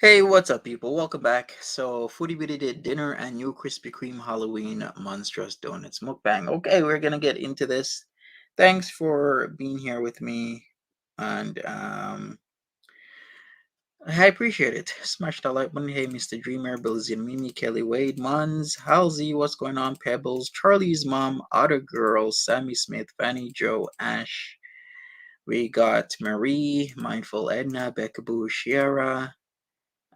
Hey, what's up, people? Welcome back. So, Foodie did dinner and new Krispy Kreme Halloween monstrous donuts mukbang. Okay, we're gonna get into this. Thanks for being here with me, and I appreciate it. Smash that like button. Hey, Mr. Dreamer, Bilzian, Mimi, Kelly, Wade, Muns, Halsey, what's going on? Pebbles, Charlie's mom, Other Girl, Sammy Smith, Fanny, Joe, Ash. We got Marie, Mindful Edna, Becca Boo, Shiera.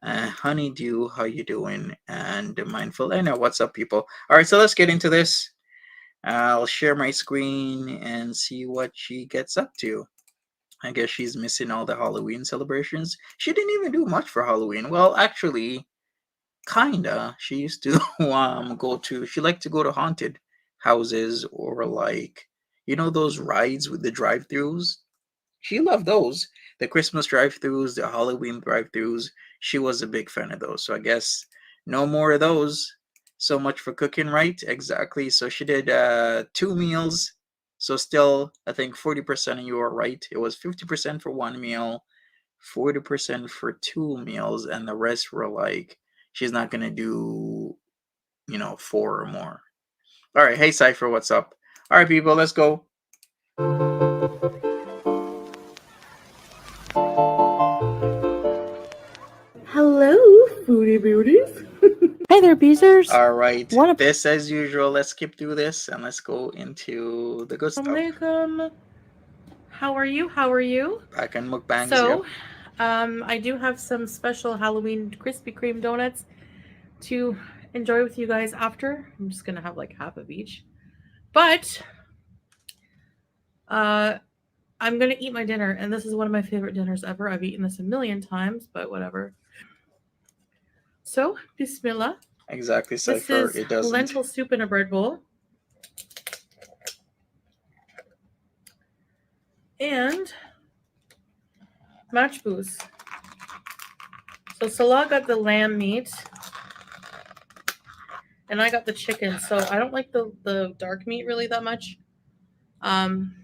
Honeydew, how you doing? And Mindful Anna, what's up, people? All right, so let's get into this. I'll share my screen and see what she gets up to. I guess she's missing all the Halloween celebrations. She didn't even do much for Halloween. Well, actually, kinda. She used to she liked to go to haunted houses, or like, those rides with the drive-throughs. She loved those. The Christmas drive-throughs, the Halloween drive-throughs. She was a big fan of those. So I guess no more of those. So much for cooking, right? Exactly. So she did 2 meals. So still, I think 40% of you are right. It was 50% for one meal, 40% for 2 meals, and the rest were like, she's not gonna do, 4 or more. All right. Hey, Cypher, what's up? All right, people, let's go. Hello, foodie beauties. Hi there, Beezers. All right. This, as usual, let's skip through this and let's go into the good stuff. Assalamualaikum. How are you? How are you? Back on mukbangs. So, I do have some special Halloween Krispy Kreme donuts to enjoy with you guys after. I'm just gonna have like half of each. But Uh, I'm gonna eat my dinner, and this is one of my favorite dinners ever. I've eaten this a million times, but whatever. So, Bismillah. Exactly, This Cypher. is It doesn't. lentil soup in a bread bowl, and match booze. So Salah got the lamb meat, and I got the chicken. So I don't like the dark meat really that much. Um,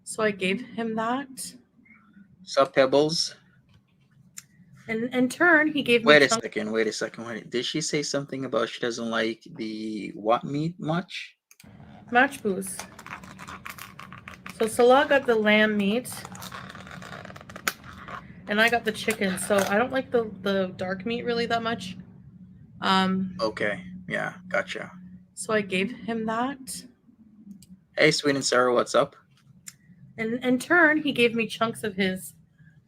so I gave him that. Sup, Pebbles? And in turn, he gave me Wait a chunks second. Wait a second. Did she say something about she doesn't like the what meat much? of match booze. So Salah got the lamb meat, and I got the chicken. So I don't like the dark meat really that much. Um, Okay. Yeah, gotcha. so I gave him that. Hey, Sweet and Sarah, what's up? And in turn, he gave me chunks of his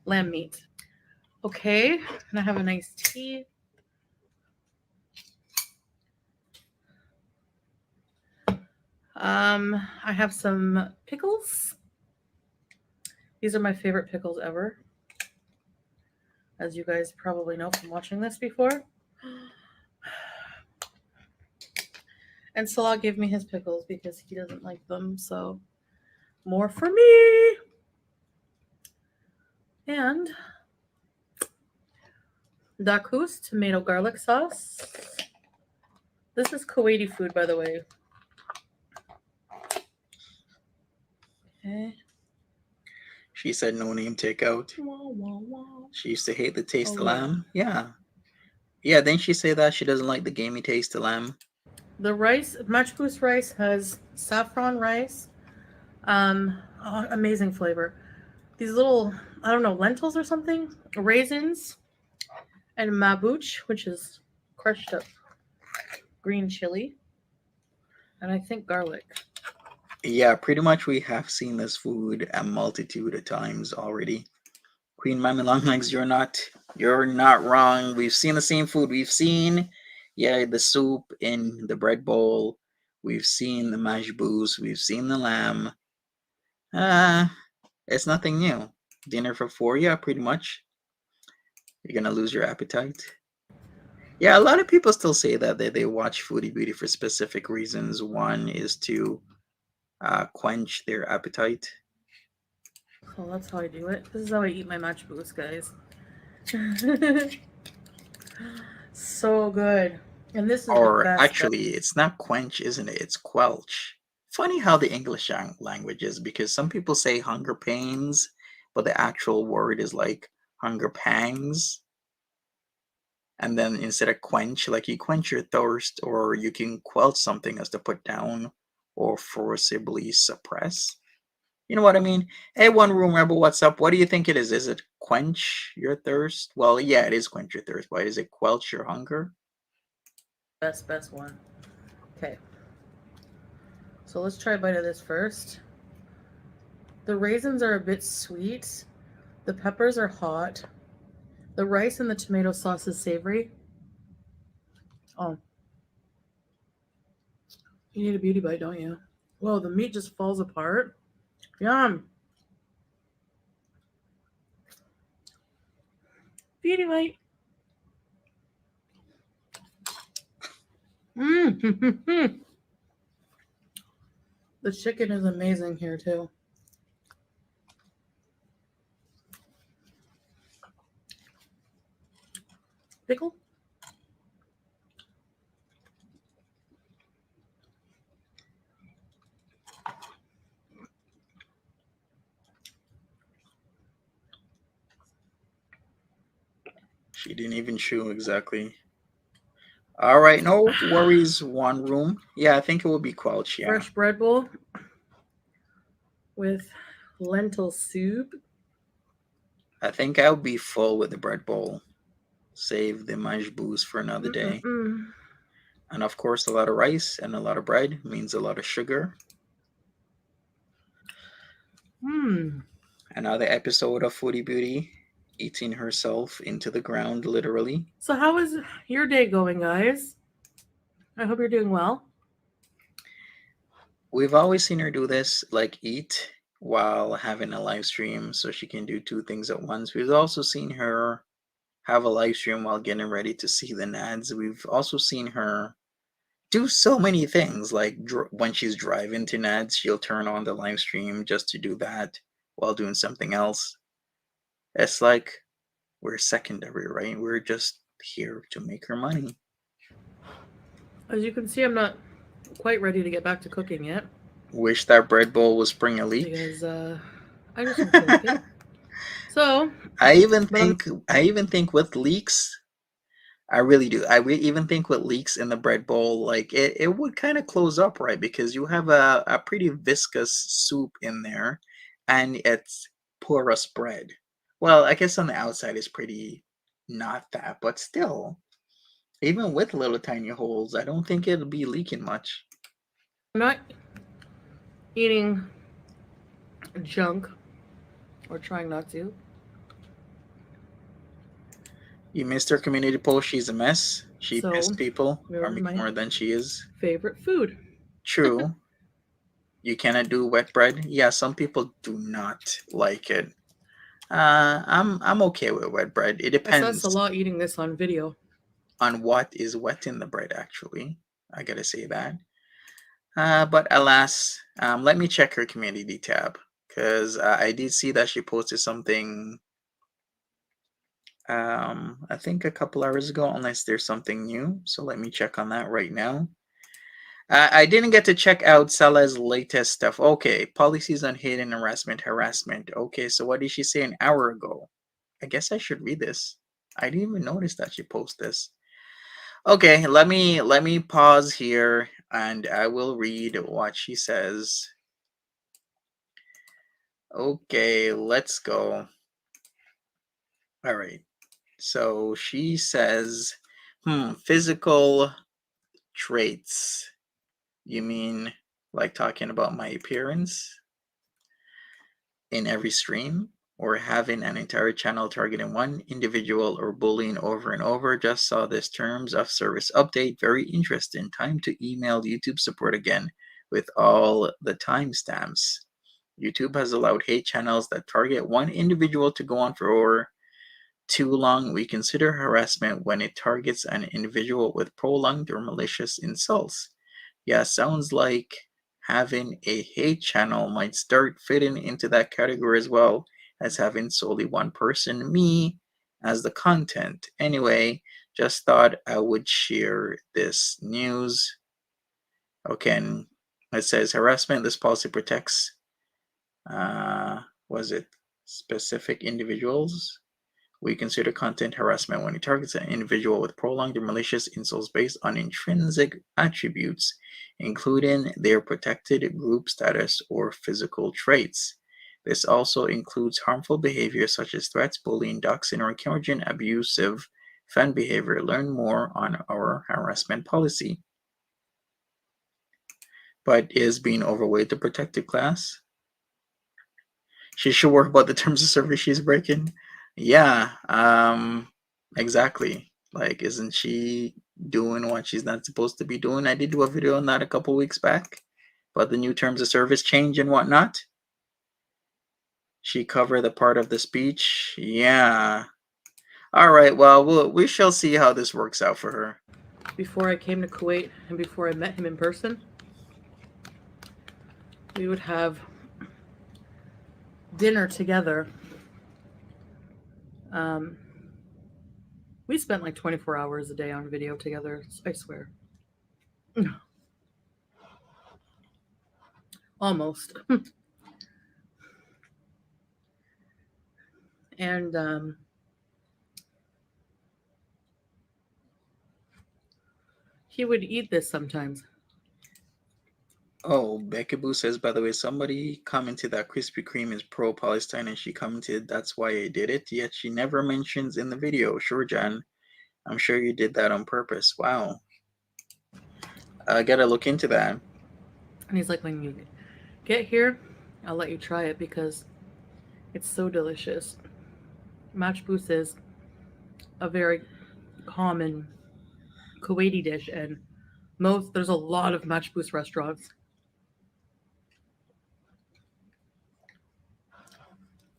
lamb meat. Okay, and I have a nice tea. I have some pickles. These are my favorite pickles ever, as you guys probably know from watching this before. And Salah gave me his pickles because he doesn't like them, so more for me. And Dakus tomato garlic sauce. This is Kuwaiti food, by the way. Okay. She said no name takeout. Wah, wah, wah. She used to hate the taste Oh, of yeah. lamb. Yeah. Yeah, didn't she say that she doesn't like the gamey taste of lamb? The rice, matchboos rice, has saffron rice. Amazing flavor. These little, I don't know, lentils or something, raisins, and mabuch, which is crushed up green chili, and I think garlic. Yeah, pretty much we have seen this food a multitude of times already. Queen Mami Longlegs, you're not wrong. We've seen the same food. We've seen, yeah, the soup in the bread bowl. We've seen the mashed booze. We've seen the lamb. Uh, it's nothing new. Dinner for four, yeah, pretty much. You're gonna lose your appetite. Yeah, a lot of people still say that they watch Foodie Beauty for specific reasons. One is to quench their appetite. So that's how I do it. This is how I eat my matchboos, guys. So good. And this is the Or best. actually, it's not quench, isn't it? It's quelch. Funny how the English language is, because some people say hunger pains, but the actual word is like hunger pangs. And then instead of quench, like you quench your thirst, or you can quelch something as to put down or forcibly suppress. You know what I mean? Hey, One Room Rebel, what's up? What do you think it is? Is it quench your thirst? Well, yeah, it is quench your thirst, but is it quelch your hunger? Best one. Okay. So let's try a bite of this first. The raisins are a bit sweet. The peppers are hot. The rice and the tomato sauce is savory. Oh, you need a beauty bite, don't you? Whoa, the meat just falls apart. Yum. Beauty bite. Mmm. The chicken is amazing here too. Pickle? She didn't even chew exactly. All right, no worries. One Room. Yeah, I think it will be quelch. Yeah, Fresh bread bowl with lentil soup. I think I'll be full with the bread bowl. Save the mash booze for another day. Mm-mm-mm. And of course, a lot of rice and a lot of bread means a lot of sugar. Hmm. Another episode of Foodie Beauty eating herself into the ground, literally. So how is your day going, guys? I hope you're doing well. We've always seen her do this, like eat while having a live stream so she can do two things at once. We've also seen her have a live stream while getting ready to see the Nads. We've also seen her do so many things. Like when she's driving to Nads, she'll turn on the live stream just to do that while doing something else. It's like we're secondary, right? We're just here to make her money. As you can see, I'm not quite ready to get back to cooking yet Wish that bread bowl was spring a leak. because I just don't feel like it. So, I even but I'm think I even think with leaks, I really do. Even think with leaks in the bread bowl, like it would kind of close up, right? Because you have a pretty viscous soup in there and it's porous bread. Well, I guess on the outside is pretty not that, but still, even with little tiny holes, I don't think it'll be leaking much. not eating junk or trying not to. You missed her community post. She's a mess. She So, pissed people where's my more than she is. favorite food? True. You cannot do wet bread. Yeah, some people do not like it. I'm okay with wet bread. It I sus a depends lot eating this on video. on what is wet in the bread. Actually, I gotta say that. But alas, let me check her community tab because I did see that she posted something. I think a couple hours ago, unless there's something new. So let me check on that right now. I didn't get to check out Salah's latest stuff. Okay, policies on hate and harassment. Okay, so what did she say an hour ago? I guess I should read this. I didn't even notice that she posted this. Okay, let me pause here and I will read what she says. Okay, let's go. All right. So she says, physical traits. You mean like talking about my appearance in every stream? Or having an entire channel targeting one individual or bullying over and over? Just saw this terms of service update. Very interesting. Time to email YouTube support again with all the timestamps. YouTube has allowed hate channels that target one individual to go on for too long. We consider harassment when it targets an individual with prolonged or malicious insults. Yeah, sounds like having a hate channel might start fitting into that category as well as having solely one person, me, as the content. Anyway, just thought I would share this news. Okay, and it says harassment. This policy protects, was it specific individuals? We consider content harassment when it targets an individual with prolonged or malicious insults based on intrinsic attributes, including their protected group status or physical traits. This also includes harmful behavior such as threats, bullying, doxing, or encouraging abusive fan behavior. Learn more on our harassment policy. But is being overweight the protected class? She should worry about the terms of service she's breaking. Yeah, exactly. Like, isn't she doing what she's not supposed to be doing? I did do a video on that a couple weeks back about the new terms of service change and whatnot. She covered the part of the speech. Yeah. All right. Well, we shall see how this works out for her. Before I came to Kuwait and before I met him in person, we would have dinner together. We spent like 24 hours a day on video together, I swear. Almost. And he would eat this sometimes. Oh, Beckaboo says, by the way, somebody commented that Krispy Kreme is pro-Palestine, and she commented that's why I did it. Yet she never mentions in the video. Sure, Jan. I'm sure you did that on purpose. Wow. I gotta look into that. And he's like, when you get here, I'll let you try it because it's so delicious. Matchboos is a very common Kuwaiti dish, and there's a lot of matchboos restaurants.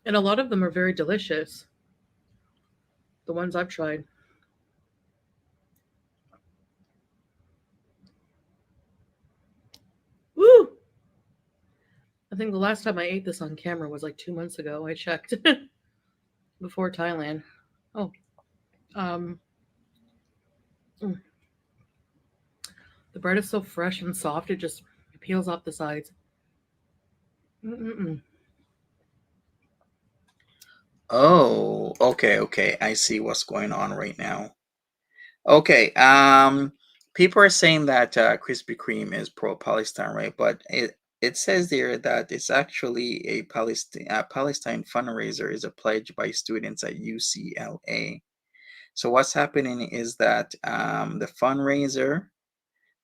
And a lot of them are very delicious. The ones I've tried. Woo! I think the last time I ate this on camera was like 2 months ago. I checked before Thailand. Oh, um, mm. The bread is so fresh and soft; it peels off the sides. Mm-mm-mm. Oh, okay, okay. I see what's going on right now. Okay, people are saying that Krispy Kreme is pro-Palestine, right? But it says there that it's actually a Palestine fundraiser is a pledge by students at UCLA. So what's happening is that the fundraiser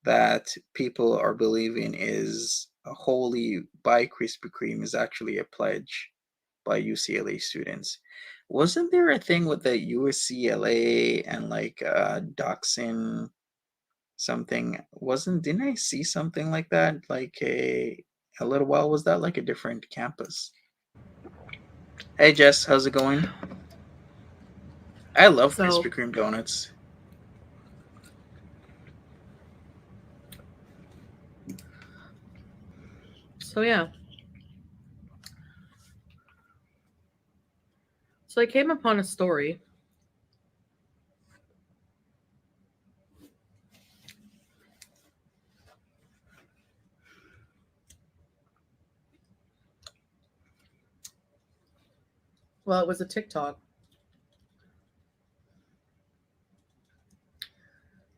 that people are believing is wholly by Krispy Kreme is actually a pledge by UCLA students. Wasn't there a thing with the UCLA and like doxing something? Didn't I see something like that like a little while? Was that like a different campus? Hey Jess, how's it going? I love So, Krispy Kreme donuts. so yeah. So I came upon a story. Well, it was a TikTok.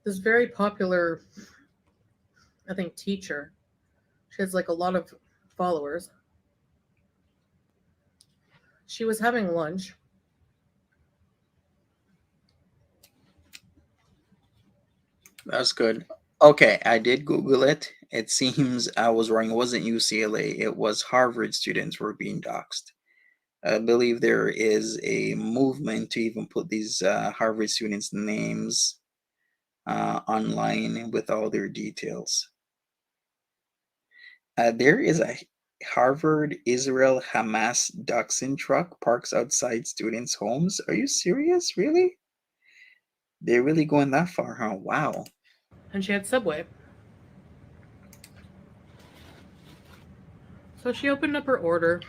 This very popular, I think, teacher. She has like a lot of followers. She was having lunch. That's good. Okay, I did Google it. It seems I was wrong. It wasn't UCLA. It was Harvard students were being doxxed. I believe there is a movement to even put these Harvard students' names online with all their details. There is a Harvard Israel Hamas doxing truck parks outside students' homes. Are you serious? Really? They're really going that far, huh? Wow. And she had Subway. So she opened up her order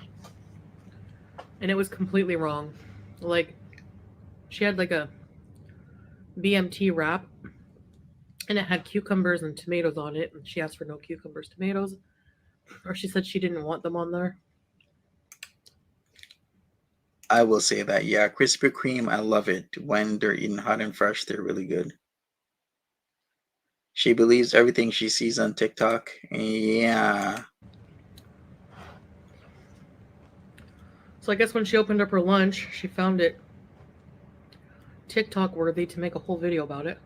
and it was completely wrong. Like, she had like a BMT wrap and it had cucumbers and tomatoes on it. And she asked for no cucumbers, tomatoes. Or she said she didn't want them on there. I will say that, yeah, Krispy Kreme, I love it. When they're eaten hot and fresh, they're really good. She believes everything she sees on TikTok. Yeah. So I guess when she opened up her lunch, she found it TikTok worthy to make a whole video about it.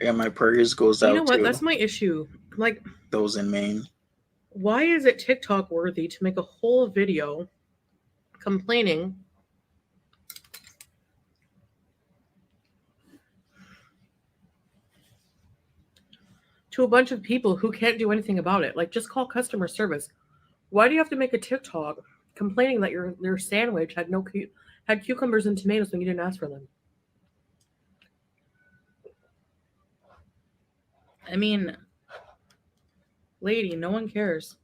Yeah, my prayers goes You know out what? to That's my issue. Like, those in Maine. why is it TikTok worthy to make a whole video complaining to a bunch of people who can't do anything about it? Like, just call customer service. Why do you have to make a TikTok complaining that your sandwich had had cucumbers and tomatoes when you didn't ask for them? I mean, lady, no one cares.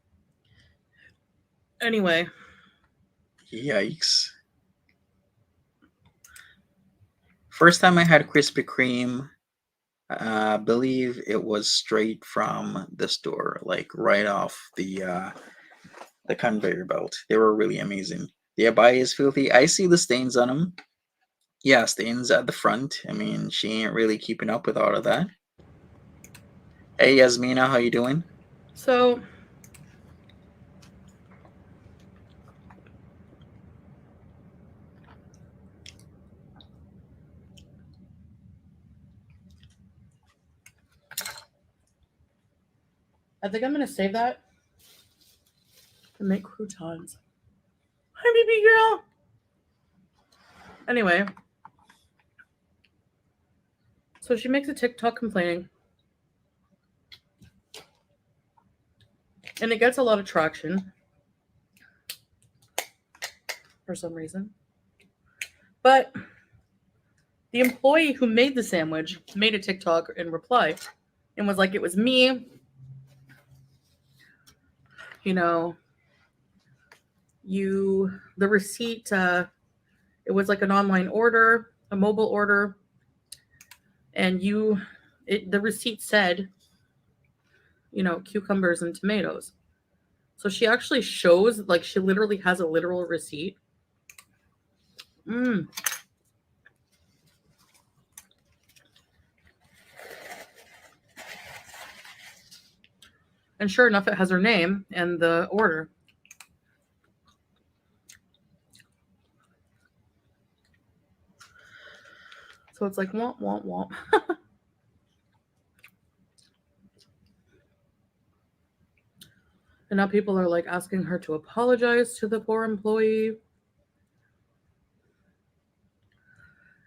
Anyway, Yikes. First time I had Krispy Kreme, I believe it was straight from the store, like right off the conveyor belt. They were really amazing. The abaya is filthy. I see the stains on them. Yeah, stains at the front. I mean, she ain't really keeping up with all of that. Hey, Yasmina, how you doing? so I think I'm gonna save that and make croutons. Hi, baby girl. Anyway, so she makes a TikTok complaining, and it gets a lot of traction. for some reason. But the employee who made the sandwich made a TikTok in reply and was like, it was me. You know, the receipt, it was like an online order, a mobile order, and the receipt said, cucumbers and tomatoes. So she actually shows, like, she literally has a literal receipt. Mm. And sure enough, it has her name and the order. So it's like, womp, womp, womp. And now people are like asking her to apologize to the poor employee.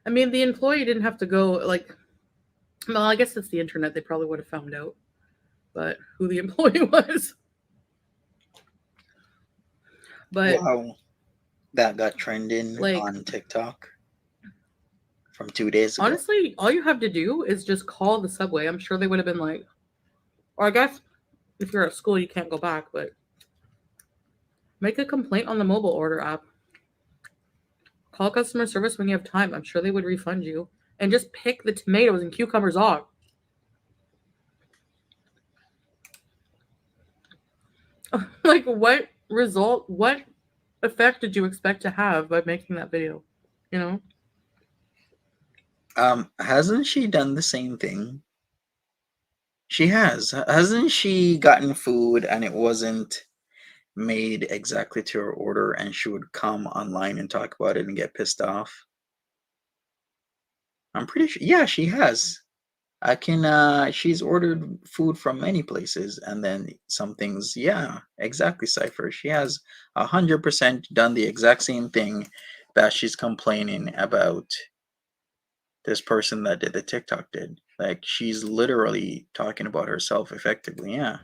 I mean, the employee didn't have to go, like, well, I guess it's the internet. They probably would have found out, but who the employee was. But, Wow, that got trending like, on TikTok from 2 days ago. honestly, all you have to do is just call the subway. I'm sure they would have been like, or I guess if you're at school, you can't go back, but make a complaint on the mobile order app. Call customer service when you have time. I'm sure they would refund you. And just pick the tomatoes and cucumbers off. Like, what effect did you expect to have by making that video? You know? Hasn't she done the same thing? She has. Hasn't she gotten food and it wasn't made exactly to her order and she would come online and talk about it and get pissed off? I'm pretty sure. Yeah, she has. I can she's ordered food from many places and then some things, yeah, exactly, Cypher. She has 100% done the exact same thing that she's complaining about this person that did the TikTok did. Like she's literally talking about herself effectively, yeah.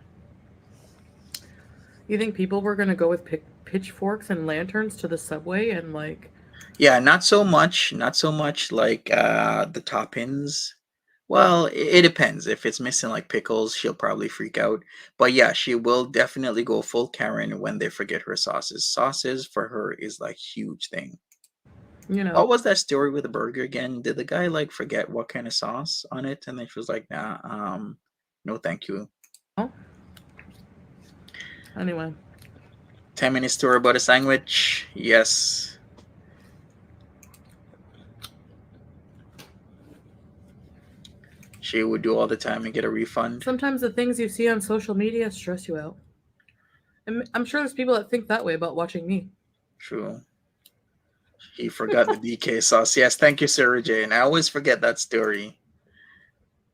You think people were going to go with pitchforks and lanterns to the subway and, like, Yeah, not so much like the toppings. Well, it depends. If it's missing like pickles, she'll probably freak out. But yeah, she will definitely go full Karen when they forget her sauces. Sauces for her is like huge thing. you know? What was that story with the burger again? Did the guy like forget what kind of sauce on it, and then she was like, "Nah, no, thank you." Oh, anyway. 10 minute story about a sandwich. Yes, she would do all the time and get a refund. Sometimes the things you see on social media stress you out. And I'm sure there's people that think that way about watching me. True. He forgot the DK sauce. Yes, thank you, Sarah Jane. I always forget that story.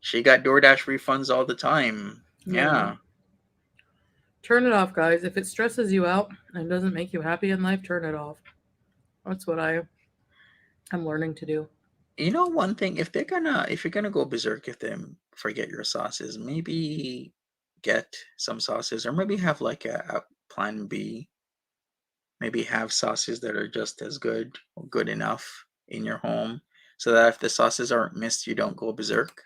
She got DoorDash refunds all the time. Yeah. Yeah. Turn it off, guys. If it stresses you out and doesn't make you happy in life, turn it off. That's what I'm learning to do. You know one thing, if you're gonna go berserk with them, forget your sauces. Maybe get some sauces or maybe have like a plan B. Maybe have sauces that are just as good or good enough in your home so that if the sauces aren't missed, you don't go berserk.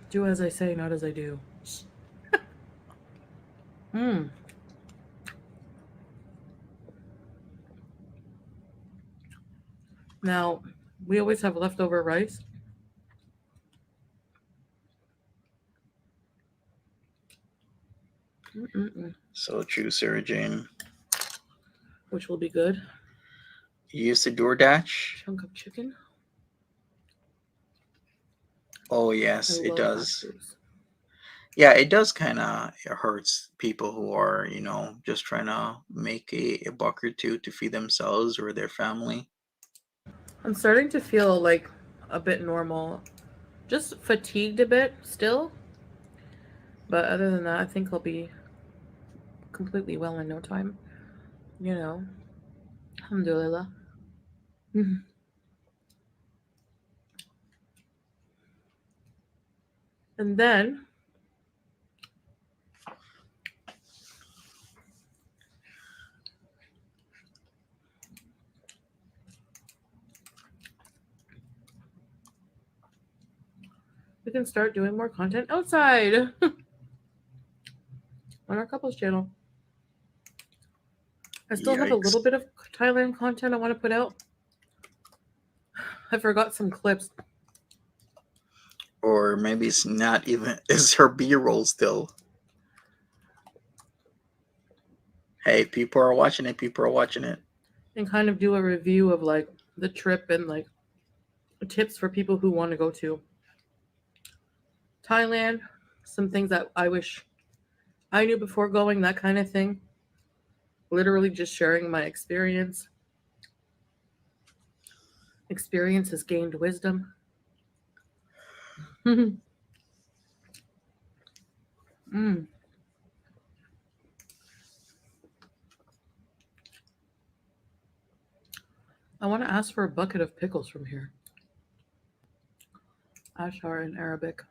Do as I say, not as I do. Hmm. Now, we always have leftover rice. Mm-mm-mm. So true, Sarah Jane. Which will be good. You used to DoorDash? Chunk of chicken. Oh I yes, it love does. Masters. Yeah, it does kind of it hurts people who are, just trying to make a buck or two to feed themselves or their family. I'm starting to feel like a bit normal. Just fatigued a bit still. But other than that, I think I'll be completely well in no time. You know. Alhamdulillah. And then we can start doing more content outside on our couples channel. I still have a Yikes. little bit of Thailand content I want to put out. I forgot some clips. Or maybe it's not even, it's her B-roll still. Hey, people are watching it. People are watching it. And kind of do a review of like the trip and like tips for people who want to go to Thailand. Some things that I wish I knew before going, that kind of thing. Literally just sharing my experience. Experience has gained wisdom. mm. I want to ask for a bucket of pickles from here. Ashar in Arabic.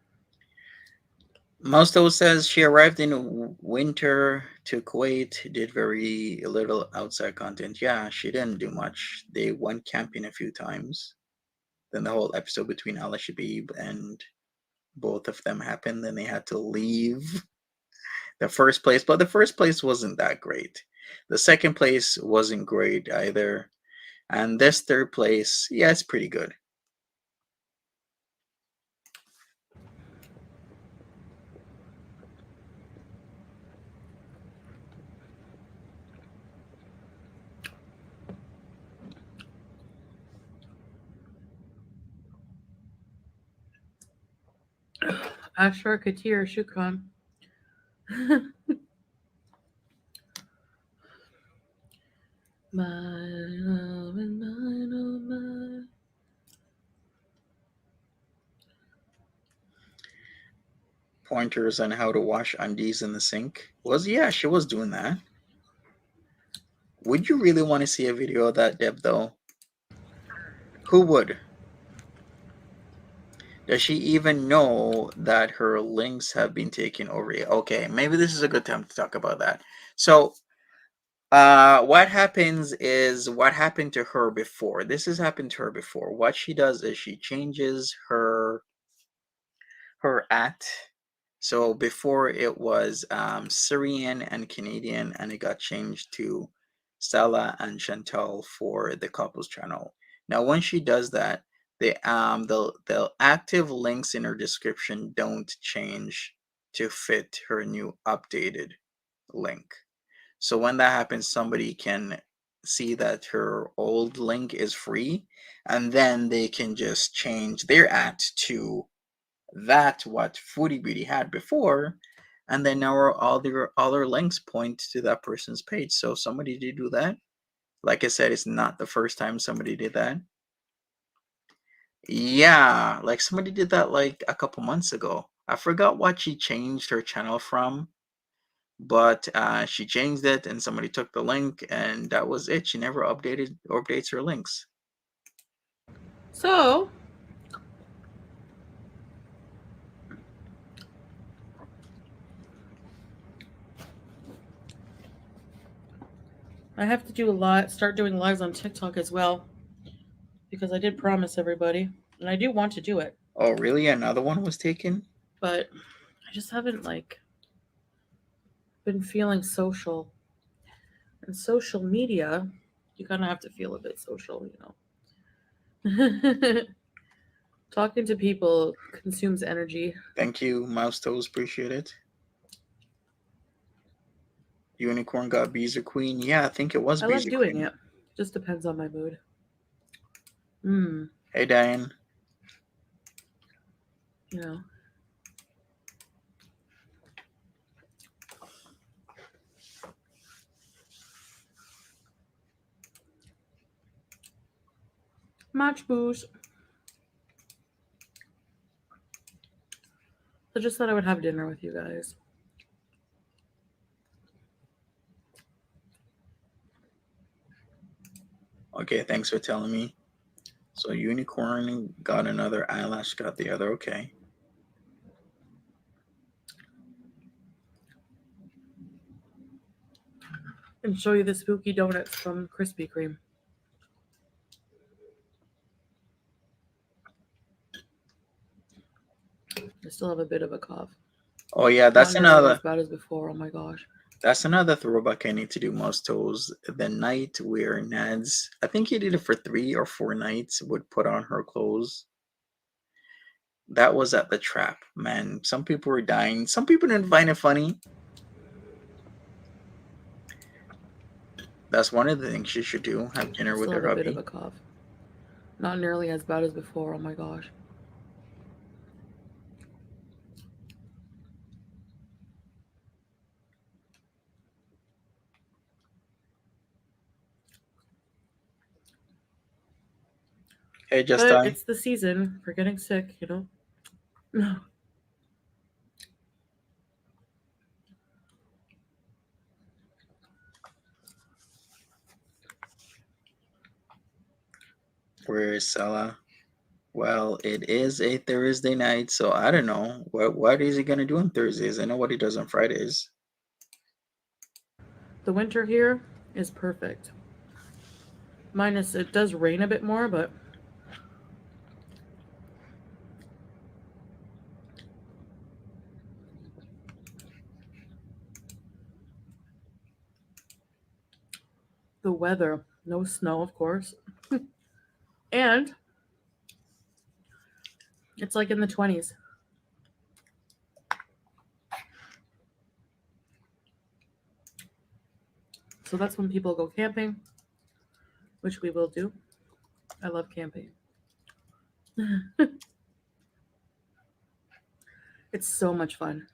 Mosto says she arrived in winter to Kuwait, did very little outside content. Yeah, she didn't do much. They went camping a few times. Then the whole episode between Al Shabib and both of them happened. Then they had to leave the first place, but the first place wasn't that great. The second place wasn't great either. And this third place, yeah, it's pretty good. Ashar Katir Shukran. My love and mine, oh my. Pointers on how to wash undies in the sink. Yeah, she was doing that. Would you really want to see a video of that, Deb, though? Who would? Does she even know that her links have been taken over? Okay, maybe this is a good time to talk about that. So, what happens is what happened to her before. This has happened to her before. What she does is she changes her at. So before it was Syrian and Canadian, and it got changed to Stella and Chantal for the couples channel. Now, when she does that, the active links in her description don't change to fit her new updated link. So when that happens, somebody can see that her old link is free, and then they can just change their at to that what Foodie Beauty had before, and then now all their links point to that person's page. So somebody did do that. Like I said, it's not the first time somebody did that. Yeah, like somebody did that like a couple months ago. I forgot what she changed her channel from, but she changed it, and somebody took the link, and that was it. She never updated or updates her links. So, I have to do a lot, start doing lives on TikTok as well, because I did promise everybody, and I do want to do it, Oh, really? Another one was taken? but I just haven't like been feeling social. And social media, you kind of have to feel a bit social, you know. Talking to people consumes energy. Thank you, Mouse Toes. Appreciate it. Unicorn got Beezer Queen. Yeah, I think it was I like Beezer doing Queen. it. Just depends on my mood. Mm, Hey, Diane. you know. Match booze. I just thought I would have dinner with you guys. Okay, thanks for telling me. So Unicorn got another, Eyelash got the other. Okay. And show you the spooky donuts from Krispy Kreme. I still have a bit of a cough. Oh yeah, Not nearly as bad as before. Oh my gosh. that's another throwback I need to do most toes. The night where Nads, I think he did it for 3 or 4 nights, would put on her clothes. That was at the trap, man. Some people were dying. Some people didn't find it funny. That's one of the things she should do. Have dinner with Still her have a bit of hubby. a cough. Not nearly as bad as before. Oh my gosh. Hey, just But it's the season for getting sick, you know? where is Salah? Well, it is a Thursday night, so I don't know. What is he gonna do on Thursdays? I know what he does on Fridays. The winter here is perfect. Minus it does rain a bit more, but the weather, no snow, of course. And it's like in the 20s. So that's when people go camping, which we will do. I love camping. It's so much fun.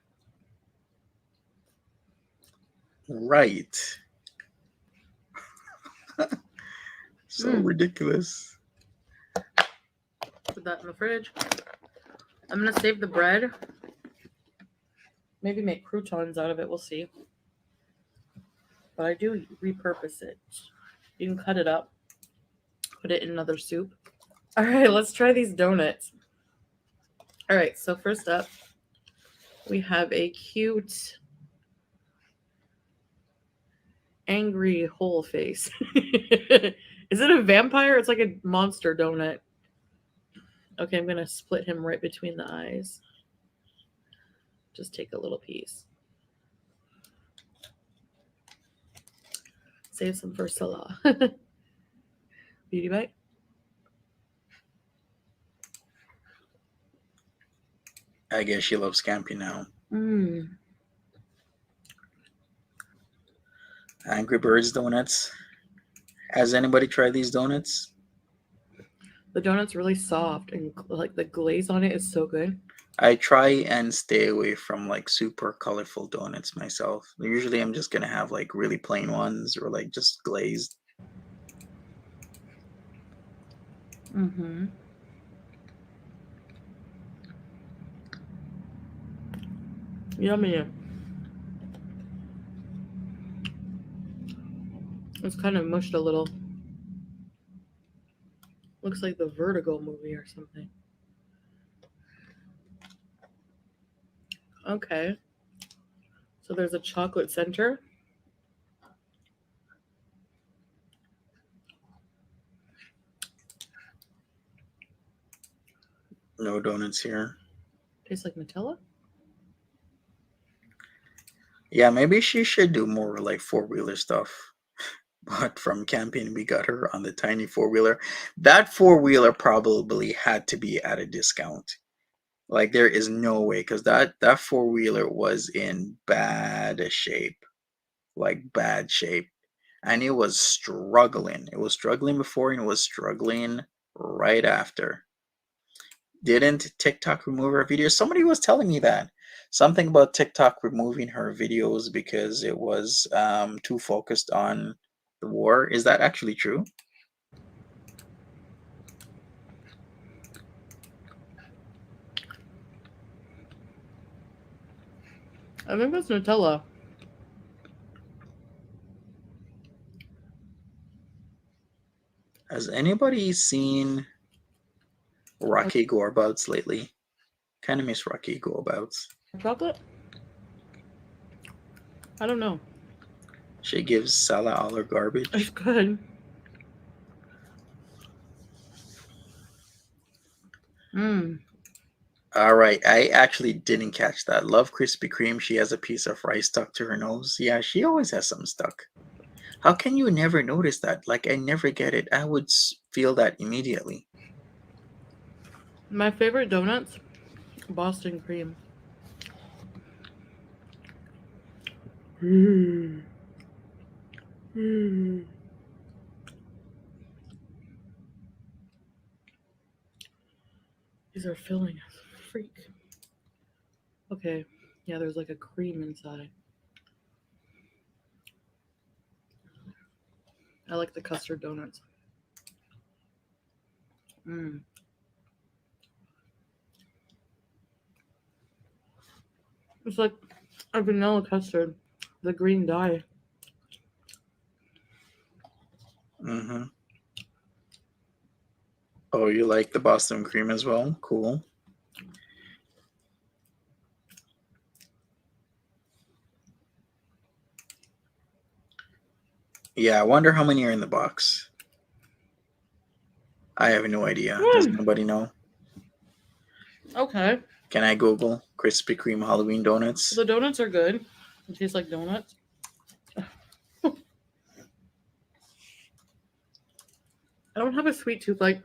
Right. So ridiculous. Put that in the fridge. I'm going to save the bread. Maybe make croutons out of it. We'll see. But I do repurpose it. You can cut it up, put it in another soup. All right, let's try these donuts. All right, so first up, we have a cute angry whole face. Is it a vampire? It's like a monster donut. Okay, I'm gonna split him right between the eyes. Just take a little piece. Save some for Salah. Beauty bite. I guess she loves camping now. Mmm. Angry Birds donuts. Has anybody tried these donuts? The donut's really soft and like the glaze on it is so good. I try and stay away from like super colorful donuts myself. Usually I'm just gonna have like really plain ones or like just glazed. Mm-hmm. Yummy. It's kind of mushed a little. Looks like the Vertigo movie or something. Okay. So there's a chocolate center. No donuts here. Tastes like Nutella. Yeah, maybe she should do more like four-wheeler stuff. But from camping, we got her on the tiny four-wheeler. That four-wheeler probably had to be at a discount. Like there is no way because that four-wheeler was in bad shape, like bad shape, and it was struggling. It was struggling before and it was struggling right after. Didn't TikTok remove her videos? Somebody was telling me that something about TikTok removing her videos because it was too focused on the war. Is that actually true? I think that's Nutella. Has anybody seen Rocky Go Abouts lately? Kind of miss Rocky Go Abouts. Chocolate? I don't know. She gives Salah all her It's garbage. good. Mmm. All right, I actually didn't catch that. Love Krispy Kreme. She has a piece of rice stuck to her nose. Yeah, she always has something stuck. How can you never notice that? Like, I never get it. I would feel that immediately. My favorite donuts, Boston cream. Mm. Mm. These are filling as a freak. Okay, yeah, there's like a cream inside. I like the custard donuts. Mm. It's like a vanilla custard, the green dye. Mm-hmm. Oh, you like the Boston cream as well? Cool. Yeah, I wonder how many are in the box. I have no idea. Does Mm. nobody know? Okay, Can I Google Krispy Kreme Halloween donuts? the donuts are good. It tastes like donuts. I don't have a sweet tooth. Like,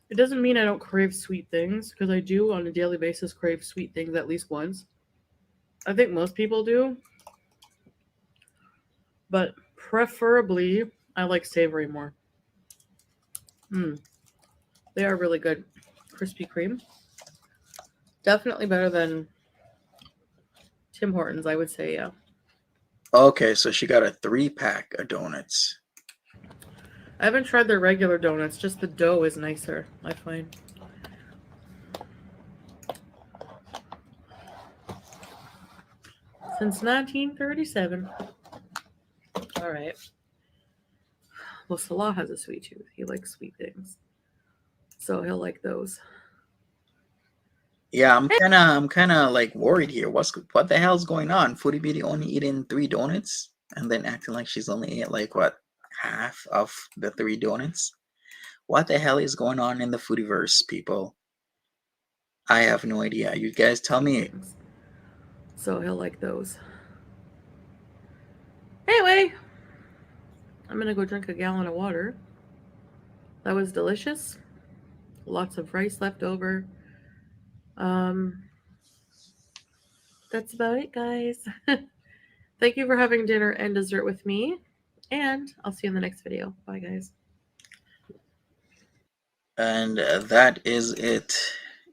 it doesn't mean I don't crave sweet things, because I do on a daily basis crave sweet things at least once. I think most people do, but preferably I like savory more. Mm, they are really good. Krispy Kreme. Definitely better than Tim Hortons, I would say, yeah. Okay, so she got a 3-pack of donuts. I haven't tried their regular donuts, just the dough is nicer, I find. Since 1937. All right. Well, Salah has a sweet tooth. He likes sweet things. So he'll like those. Yeah, I'm kinda like worried here. What the hell's going on? Foodie Beauty only eating 3 donuts and then acting like she's only ate like what, half of the 3 donuts? What the hell is going on in the foodieverse, people? I have no idea. You guys tell me. Things. So he'll like those. Anyway, I'm gonna go drink a gallon of water. That was delicious. Lots of rice left over. Um, that's about it, guys. Thank you for having dinner and dessert with me. And I'll see you in the next video. Bye, guys. And that is it.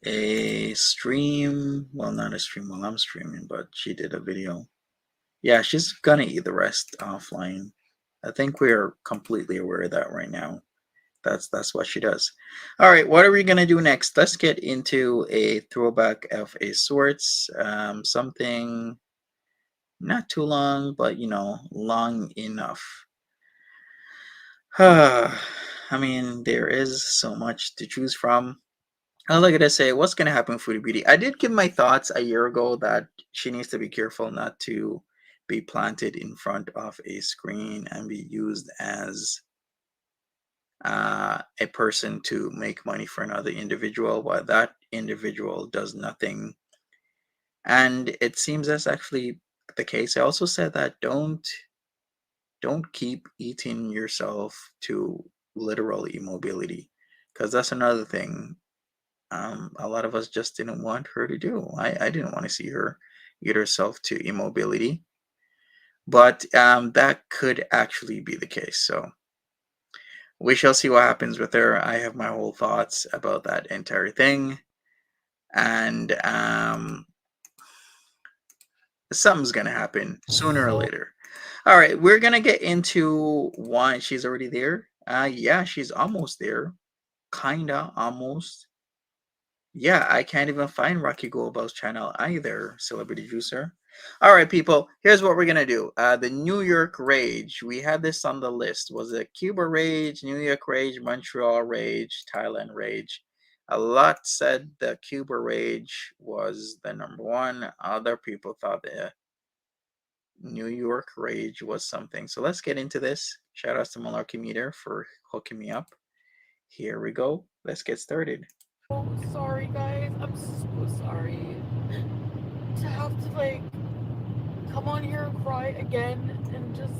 A stream. Well, not a stream while I'm streaming, but she did a video. Yeah, she's gonna eat the rest offline. I think we're completely aware of that right now. That's what she does. All right, what are we gonna do next? Let's get into a throwback of a sorts. Something not too long, but long enough. I mean, there is so much to choose from. All I gotta say, what's gonna happen with Foodie Beauty? I did give my thoughts a year ago that she needs to be careful not to be planted in front of a screen and be used as a person to make money for another individual while that individual does nothing. And it seems that's actually the case. I also said that don't keep eating yourself to literal immobility, because that's another thing. A lot of us just didn't want her to do. I didn't want to see her get herself to immobility, but that could actually be the case. So we shall see what happens with her. I have my whole thoughts about that entire thing, and something's gonna happen sooner or later. All right, we're gonna get into why she's already there. Yeah, she's almost there, kinda almost. Yeah, I can't even find Rocky Goldbell's channel either, Celebrity Juicer. All right, people, here's what we're gonna do. The New York Rage. We had this on the list. Was it Cuba Rage, New York Rage, Montreal Rage, Thailand Rage? A lot said the Cuba Rage was the number one. Other people thought the New York Rage was something. So let's get into this. Shout out to Malarkey Meter for hooking me up. Here we go. Let's get started. so sorry, guys. I'm so sorry to have to like come on here and cry again and just.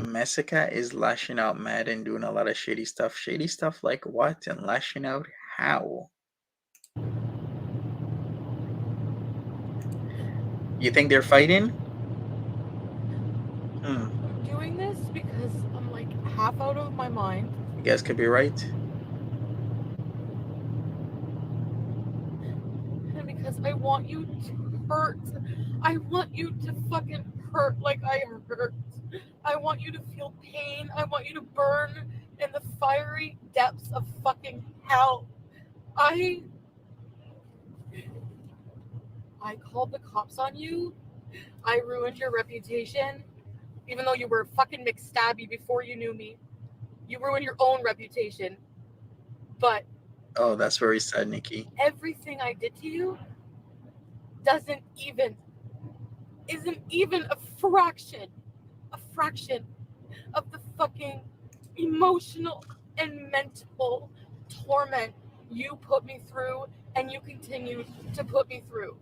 Messica is lashing out mad and doing a lot of shady stuff. Shady stuff like what? And lashing out how? You think they're fighting? Hmm. I'm doing this because I'm like half out of my mind. You guys could be right. And because I want you to hurt. I want you to fucking hurt like I hurt. I want you to feel pain. I want you to burn in the fiery depths of fucking hell. I I called the cops on you. I ruined your reputation. Even though you were fucking McStabby before you knew me. You ruined your own reputation. But Oh, that's very sad, Nikki. everything I did to you doesn't even isn't even a fraction of the fucking emotional and mental torment you put me through and you continue to put me through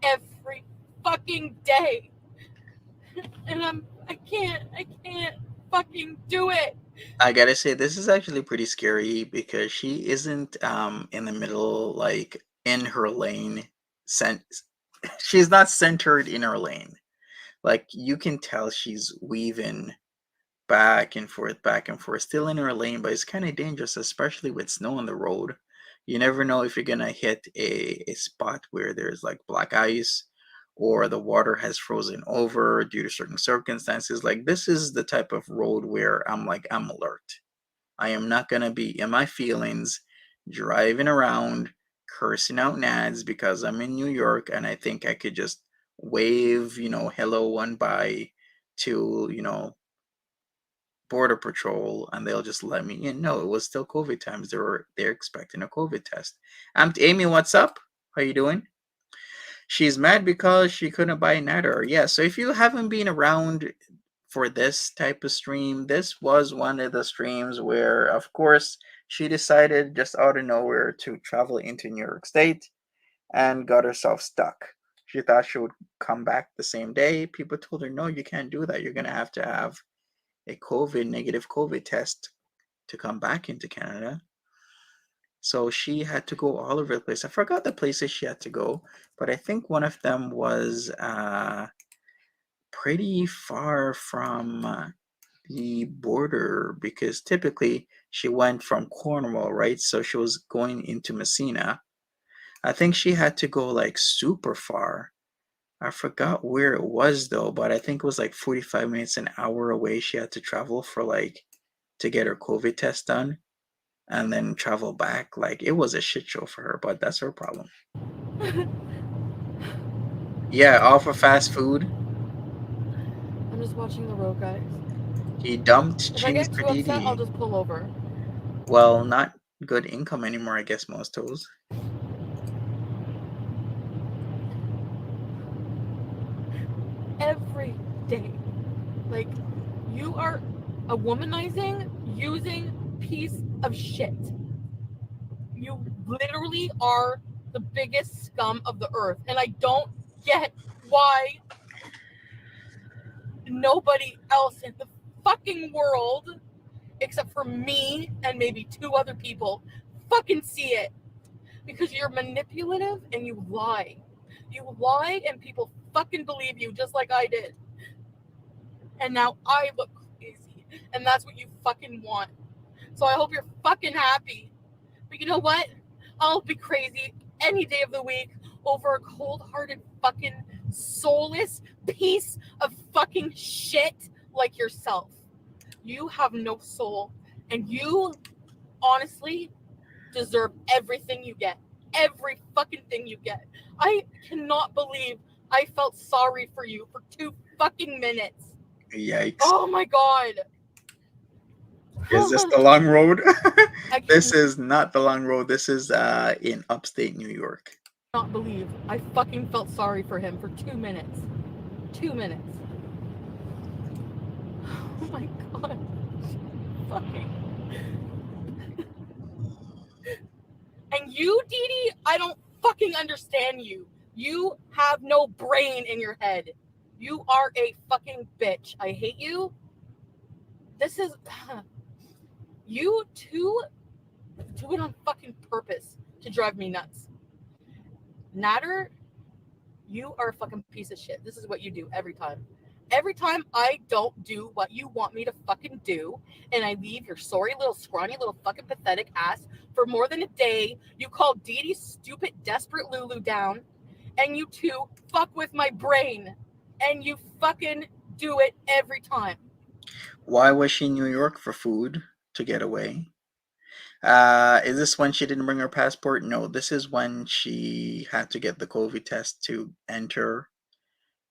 every fucking day. And I can't fucking do it. I gotta say, this is actually pretty scary because she isn't in the middle, like in her lane. Cent- she's not centered in her lane. Like you can tell she's weaving back and forth, still in her lane, but it's kind of dangerous, especially with snow on the road. You never know if you're gonna hit a spot where there's like black ice or the water has frozen over due to certain circumstances. Like this is the type of road where I'm alert. I am not gonna be in my feelings driving around cursing out nads because I'm in New York and I think I could just wave, hello one bye to, border patrol and they'll just let me in. No, it was still COVID times. They're expecting a COVID test. Amy, what's up? How you doing? She's mad because she couldn't buy Natter. Yeah, so if you haven't been around for this type of stream, this was one of the streams where of course she decided just out of nowhere to travel into New York State and got herself stuck. She thought she would come back the same day. People told her, no, you can't do that. You're going to have a negative COVID test to come back into Canada. So she had to go all over the place. I forgot the places she had to go, but I think one of them was pretty far from the border because typically she went from Cornwall, right? So she was going into Messina. I think she had to go like super far. I forgot where it was though, but I think it was like 45 minutes, an hour away. She had to travel for like to get her COVID test done and then travel back. Like it was a shit show for her, but that's her problem. Yeah, all for fast food. I'm just watching the road, guys. He dumped If I Cheese get too upset, I'll Perditi. just pull over. Well, not good income anymore, I guess, most toes. Every day. Like, you are a womanizing, using piece of shit. You literally are the biggest scum of the earth. And I don't get why nobody else in the fucking world, except for me and maybe two other people, fucking see it. Because you're manipulative and you lie. You lie and people fucking believe you just like I did. And now I look crazy. And that's what you fucking want. So I hope you're fucking happy. But you know what? I'll be crazy any day of the week over a cold-hearted fucking soulless piece of fucking shit like yourself. You have no soul. And you honestly deserve everything you get. Every fucking thing you get. I cannot believe I felt sorry for you for 2 fucking minutes. Yikes. Oh my god. Is this the long road? I This cannot is not the long road. This is in upstate New York. believe I fucking felt sorry for him for 2 minutes. 2 minutes. Oh my god. Fucking. And You, Dee Dee, I don't fucking understand you. You have no brain in your head. You are a fucking bitch. I hate you. This is. You two do it on fucking purpose to drive me nuts. Natter, you are a fucking piece of shit. This is what you do every time. Every time I don't do what you want me to fucking do, and I leave your sorry little scrawny little fucking pathetic ass for more than a day, you call Dee Dee's stupid desperate Lulu down, and you two fuck with my brain, and you fucking do it every time. Why was she in New York for food to get away? Is this when she didn't bring her passport? No, this is when she had to get the COVID test to enter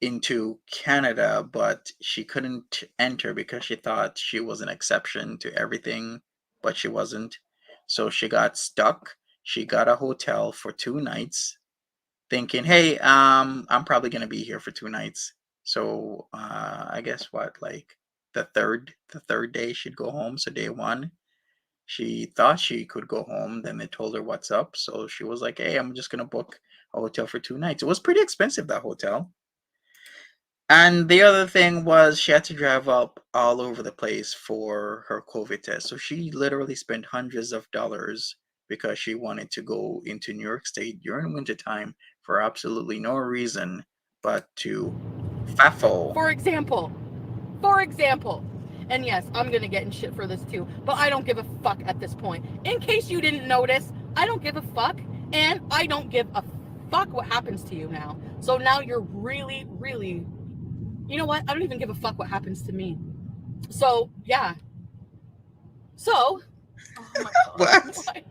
into Canada, but she couldn't enter because she thought she was an exception to everything, but she wasn't. So she got stuck. She got a hotel for 2 nights, thinking, "Hey, I'm probably gonna be here for 2 nights." So I guess what, like the third day she'd go home. So day one, she thought she could go home. Then they told her what's up. So she was like, "Hey, I'm just gonna book a hotel for 2 nights." It was pretty expensive, that hotel. And the other thing was she had to drive up all over the place for her COVID test. So she literally spent hundreds of dollars because she wanted to go into New York State during wintertime for absolutely no reason but to faffle. For example, For example, and yes, I'm gonna get in shit for this too, but I don't give a fuck at this point. In case you didn't notice, I don't give a fuck, and I don't give a fuck what happens to you now. So now you're really, really, you know what? I don't even give a fuck what happens to me. So yeah. So, oh my god, What? why?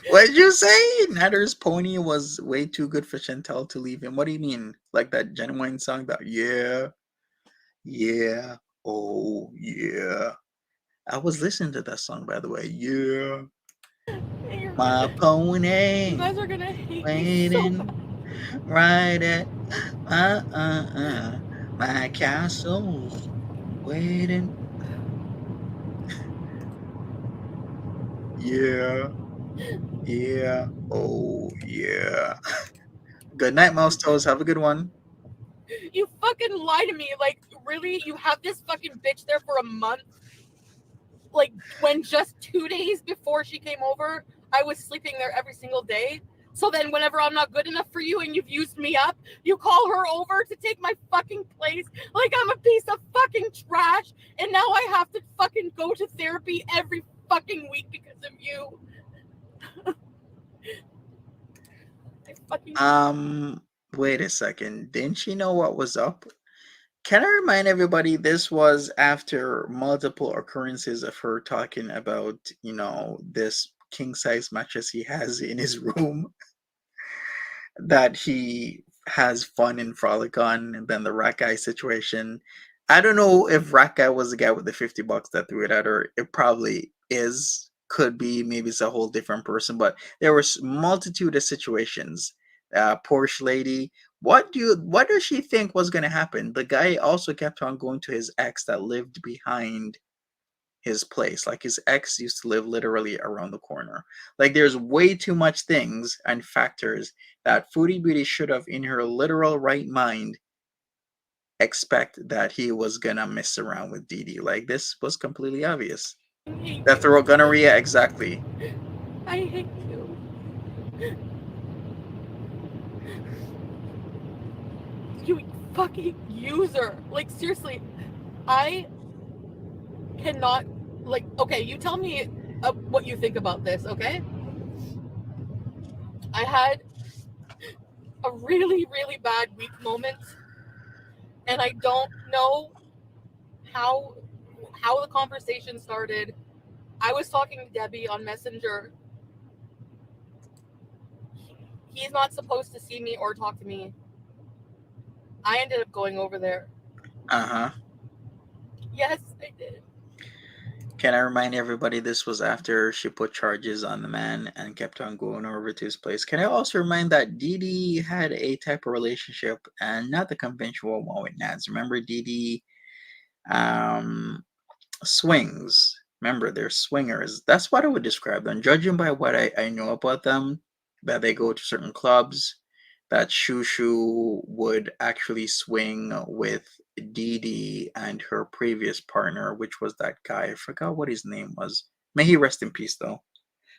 What did you say? Natter's pony was way too good for Chantel to leave him. What do you mean? Like that genuine song that, yeah, yeah, oh, yeah. I was listening to that song, by the way. Yeah. You're My gonna, you pony guys are gonna hate me so bad. waiting right at my castle's waiting. Yeah, yeah, oh yeah. Good night, mouse toes. Have a good one. You fucking lie to me. Like, really? You have this fucking bitch there for a month? Like, when just 2 days before she came over, I was sleeping there every single day. So then, whenever I'm not good enough for you and you've used me up, you call her over to take my fucking place like I'm a piece of fucking trash. And now I have to fucking go to therapy every fucking week because of you. I fucking hate you. Um, Wait a second. Didn't she know what was up? Can I remind everybody this was after multiple occurrences of her talking about, this king size mattress he has in his room that he has fun and frolic on, and then the rat guy situation. I don't know if rat guy was the guy with the $50 that threw it at her. It probably is, could be, maybe it's a whole different person, but there was multitude of situations. Porsche lady, what does she think was going to happen? The guy also kept on going to his ex that lived behind his place. Like his ex used to live literally around the corner. Like there's way too much things and factors that Foodie Beauty should have, in her literal right mind, expect that he was gonna mess around with Dee Dee. Like this was completely obvious. I hate That you. throw gonorrhea, exactly. I hate you. You fucking user. Like, seriously, I cannot, like, okay, you tell me what you think about this, okay? I had a really, really bad weak moment, and I don't know how the conversation started. I was talking to Debbie on Messenger. He's not supposed to see me or talk to me. I ended up going over there. Uh-huh. Yes, I did. Can I remind everybody this was after she put charges on the man and kept on going over to his place? Can I also remind that Dee Dee had a type of relationship and not the conventional one with Nads? Remember Dee Dee um, swings. Remember, they're swingers. That's what I would describe them. Judging by what I know about them, that they go to certain clubs, that Shushu would actually swing with Dee Dee and her previous partner, which was that guy. I forgot what his name was. May he rest in peace, though.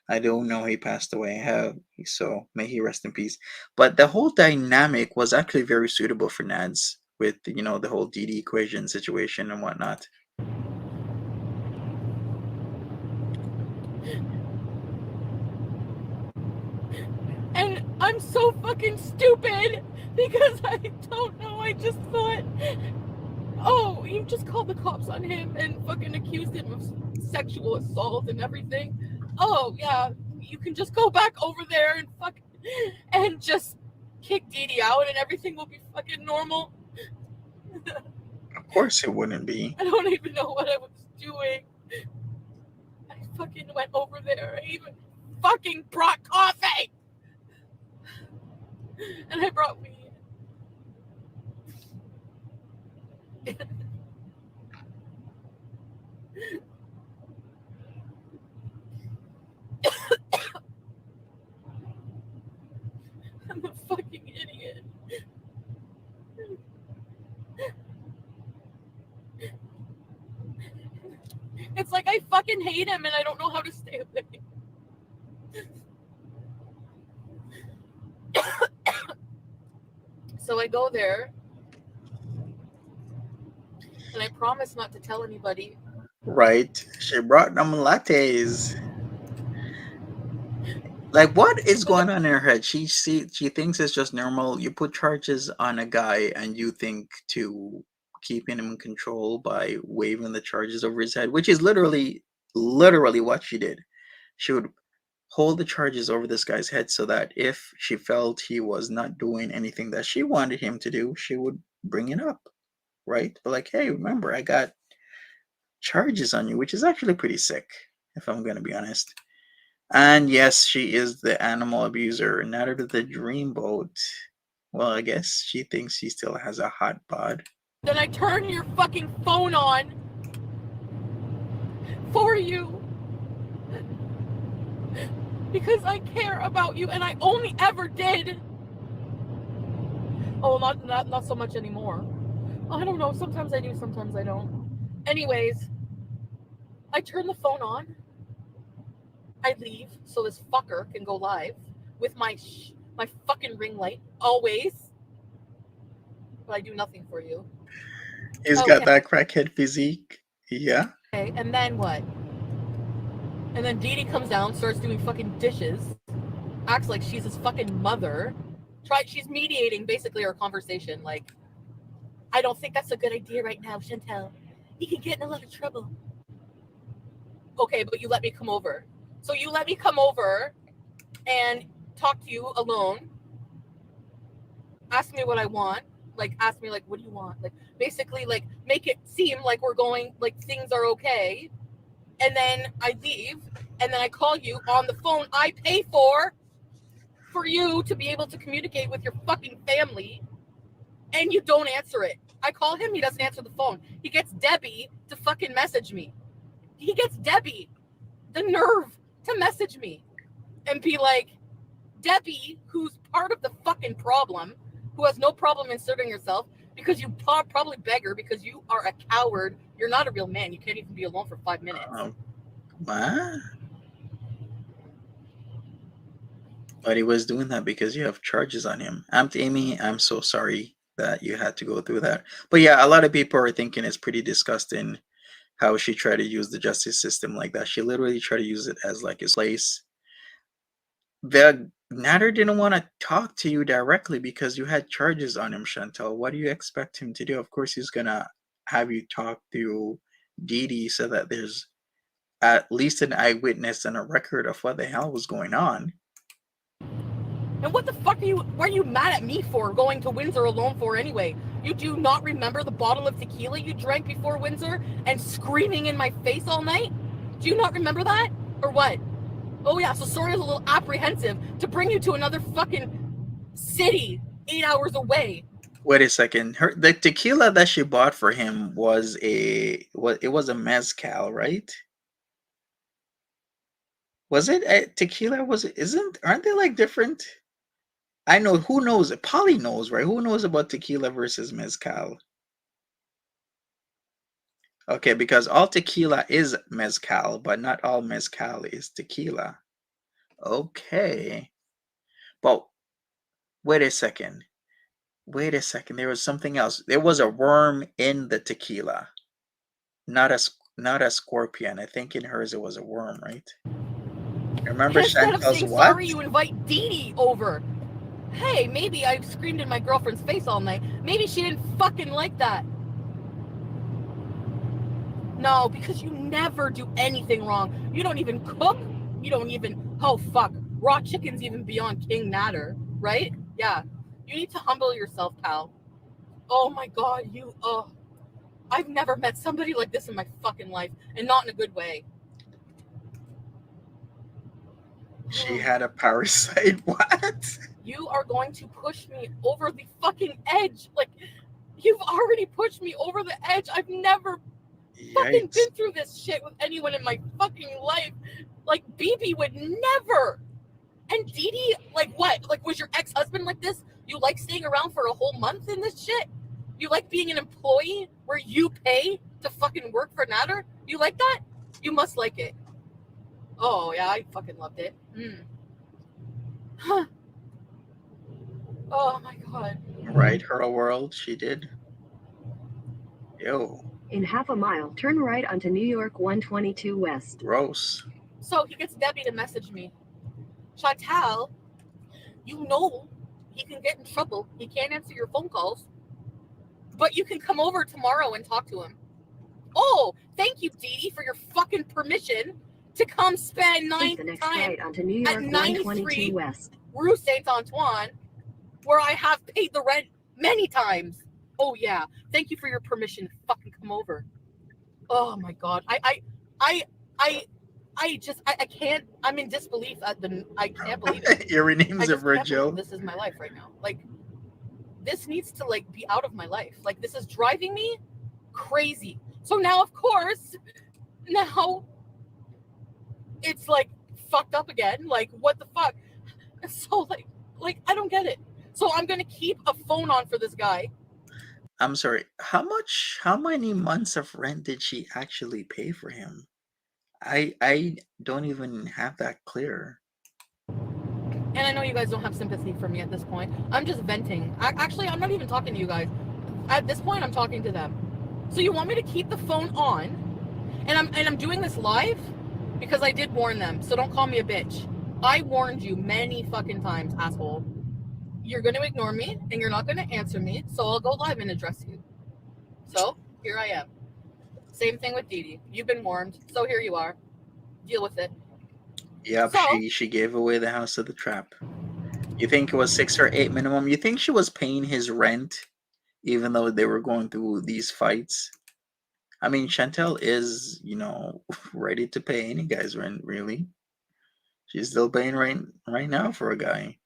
I don't know he passed away. So may he rest in peace. But the whole dynamic was actually very suitable for Nads with the whole Dee Dee equation situation and whatnot. And I'm so fucking stupid because I don't know. I just thought, oh, you just called the cops on him and fucking accused him of sexual assault and everything. Oh, yeah, you can just go back over there and just kick Dee Dee out and everything will be fucking normal. Of course it wouldn't be. I don't even know what I was doing. I fucking went over there. I even fucking brought coffee. And I brought weed. I'm a fucking idiot. It's like I fucking hate him and I don't know how to stay away. So I go there and I promise not to tell anybody. Right. She brought them lattes. Like, what is going on in her head? She thinks it's just normal. You put charges on a guy and you think to keeping him in control by waving the charges over his head, which is literally what she did. She would hold the charges over this guy's head so that if she felt he was not doing anything that she wanted him to do, she would bring it up, right? But like, hey, remember, I got charges on you, which is actually pretty sick, if I'm going to be honest. And yes, she is the animal abuser. Not to the dreamboat. Well, I guess she thinks she still has a hot bod. Then I turn your fucking phone on for you because I care about you and I only ever did. Oh, not so much anymore. I don't know. Sometimes I do, sometimes I don't. Anyways, I turn the phone on. I leave so this fucker can go live with my fucking ring light always. But I do nothing for you. He's got that crackhead physique. Yeah. Okay, and then what? And then Dee Dee comes down, starts doing fucking dishes, acts like she's his fucking mother. She's mediating basically our conversation. Like, I don't think that's a good idea right now, Chantel. You can get in a lot of trouble. Okay, but you let me come over. So you let me come over and talk to you alone. Ask me what I want. Like, ask me, like, what do you want? Like, basically, like, make it seem like we're going, like, things are okay. And then I leave, and then I call you on the phone I pay for you to be able to communicate with your fucking family, and you don't answer it. I call him, he doesn't answer the phone. He gets Debbie to fucking message me. He gets Debbie the nerve to message me and be like, Debbie, who's part of the fucking problem, who has no problem inserting herself because you probably beg her because you are a coward. You're not a real man. You can't even be alone for 5 minutes. What? But he was doing that because you have charges on him. Aunt Amy, I'm so sorry that you had to go through that. But yeah, a lot of people are thinking it's pretty disgusting how she tried to use the justice system like that. She literally tried to use it as like his place. The Natter didn't want to talk to you directly because you had charges on him, Chantel. What do you expect him to do? Of course, he's gonna have you talk to Dee Dee so that there's at least an eyewitness and a record of what the hell was going on. And what the fuck were you mad at me for going to Windsor alone for anyway? You do not remember the bottle of tequila you drank before Windsor and screaming in my face all night? Do you not remember that? Or what? Oh yeah, so Soria's a little apprehensive to bring you to another fucking city 8 hours away. Wait a second. The tequila that she bought for him was a mezcal, right? Was it tequila? Was it? Isn't? Aren't they like different? I know. Who knows? Polly knows, right? Who knows about tequila versus mezcal? Okay, because all tequila is mezcal, but not all mezcal is tequila. Okay. But wait a second. Wait a second. There was something else. There was a worm in the tequila, not a scorpion. I think in hers it was a worm, right? Remember Instead of Chantel's saying what? sorry, you invite Dee Dee over. Hey, maybe I screamed in my girlfriend's face all night. Maybe she didn't fucking like that. No, because you never do anything wrong. You don't even cook. You don't even, oh fuck, raw chicken's even beyond King Natter, right? Yeah. You need to humble yourself, pal. Oh my god, I've never met somebody like this in my fucking life, and not in a good way. She had a parasite. What? You are going to push me over the fucking edge. Like, you've already pushed me over the edge. I've never fucking Yikes. been through this shit with anyone in my fucking life. Like, BB would never. And Dee Dee, like what? Like, was your ex-husband like this? You like staying around for a whole month in this shit? You like being an employee where you pay to fucking work for Natter? You like that? You must like it. Oh, yeah, I fucking loved it. Huh. Oh, my God. Right, her world. She did. Yo, In half a mile, turn right onto New York 122 West. gross. So he gets Debbie to message me. Chantal, you know he can get in trouble. He can't answer your phone calls. But you can come over tomorrow and talk to him. Oh, thank you, Dee Dee, for your fucking permission to come spend Take the next right onto New at York 93 122 West. Rue Saint Antoine, where I have paid the rent many times. Oh yeah, thank you for your permission to fucking come over. Oh my god, I can't. I'm in disbelief at the. I can't believe it. Your I name's a just can't Virgil. believe this is my life right now. Like, this needs to like be out of my life. Like, this is driving me crazy. So now, of course, now it's like fucked up again. Like, what the fuck? So like I don't get it. So I'm gonna keep a phone on for this guy. I'm sorry. How many months of rent did she actually pay for him? I don't even have that clear. And I know you guys don't have sympathy for me at this point. I'm just venting. Actually, I'm not even talking to you guys. At this point, I'm talking to them. So you want me to keep the phone on, and I'm doing this live because I did warn them. So don't call me a bitch. I warned you many fucking times, asshole. You're gonna ignore me and you're not gonna answer me. So I'll go live and address you. So here I am. Same thing with Dee Dee. You've been warned. So here you are. Deal with it. Yep, So she gave away the house of the trap. You think it was 6 or 8 minimum? You think she was paying his rent even though they were going through these fights? I mean, Chantel is, ready to pay any guy's rent, really. She's still paying right now for a guy.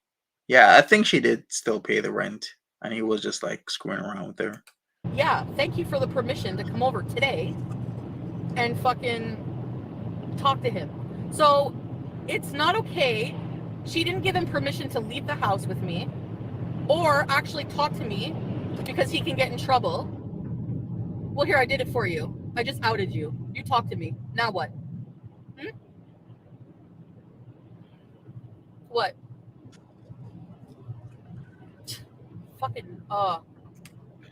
Yeah, I think she did still pay the rent, and he was just like screwing around with her. yeah, thank you for the permission to come over today and fucking talk to him. So it's not okay. She didn't give him permission to leave the house with me or actually talk to me because he can get in trouble. Well, here, I did it for you. I just outed you. You talk to me. Now what? What? Fucking, oh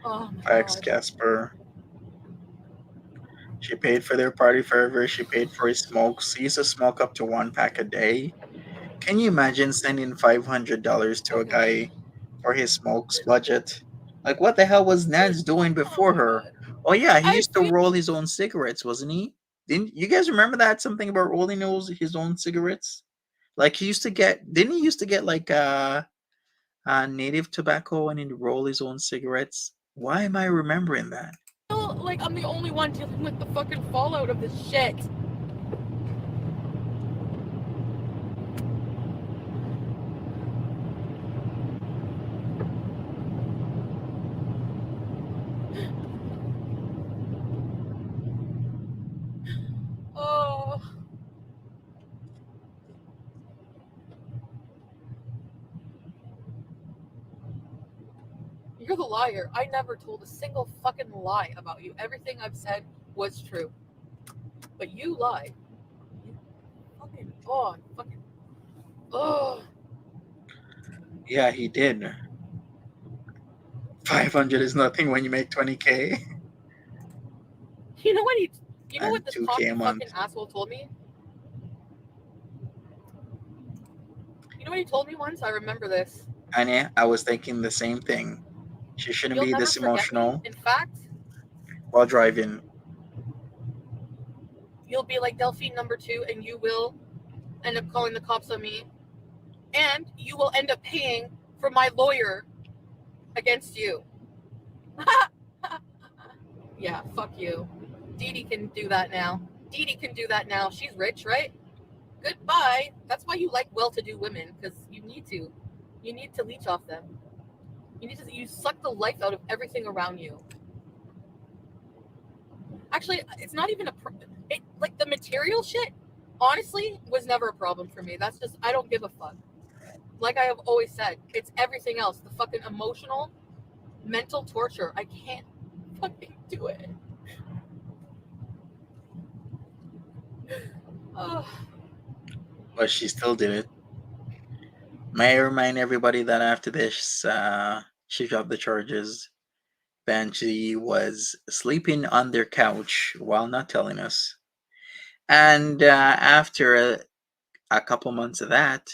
my Thanks, god. Casper. She paid for their party favor. She paid for his smokes. He used to smoke up to 1 pack a day. Can you imagine sending $500 to a guy for his smokes budget? Like, what the hell was Nance doing Oh before my her? god. Oh yeah, he I used to feel roll his own cigarettes, wasn't he? Didn't you guys remember that? Something about rolling his own cigarettes? Like he used to get, didn't he used to get like native tobacco and he'd roll his own cigarettes? Why am I remembering that? like I'm the only one dealing with the fucking fallout of this shit. Oh. You're the liar. I never told a single fucking lie about you. Everything I've said was true. But you lie. You fucking, oh. Yeah, he did. 500 is nothing when you make 20K You know what you know and what this 2K a cocky month. fucking asshole told me? You know what he told me once? I remember this. Anya, I was thinking the same thing. She shouldn't You'll be never this forget me. emotional In fact, while driving. you'll be like Delphine number 2 and you will end up calling the cops on me. And you will end up paying for my lawyer against you. Yeah, fuck you. Dee Dee can do that now. Dee Dee can do that now. She's rich, right? Goodbye. That's why you like well-to-do women, because you need to. You need to leech off them. You suck the life out of everything around you. Actually, it's not even like the material shit, honestly, was never a problem for me. That's just, I don't give a fuck. Like I have always said, it's everything else. The fucking emotional, mental torture. I can't fucking do it. Oh. But she still did it. May I remind everybody that after this, she dropped the charges. Banshee was sleeping on their couch while not telling us. And after a couple months of that,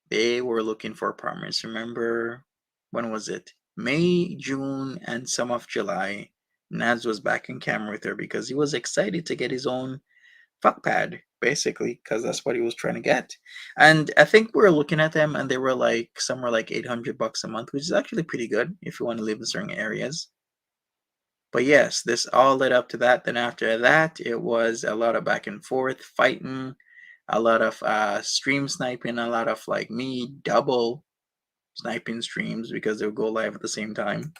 they were looking for apartments. Remember, when was it? May, June, and some of July. Naz was back in camera with her because he was excited to get his own fuck pad, basically, because that's what he was trying to get. And I think we were looking at them, and they were like somewhere like $800 a month, which is actually pretty good if you want to live in certain areas. But yes, this all led up to that. Then after that, it was a lot of back and forth fighting, a lot of stream sniping, a lot of like me double sniping streams because they would go live at the same time.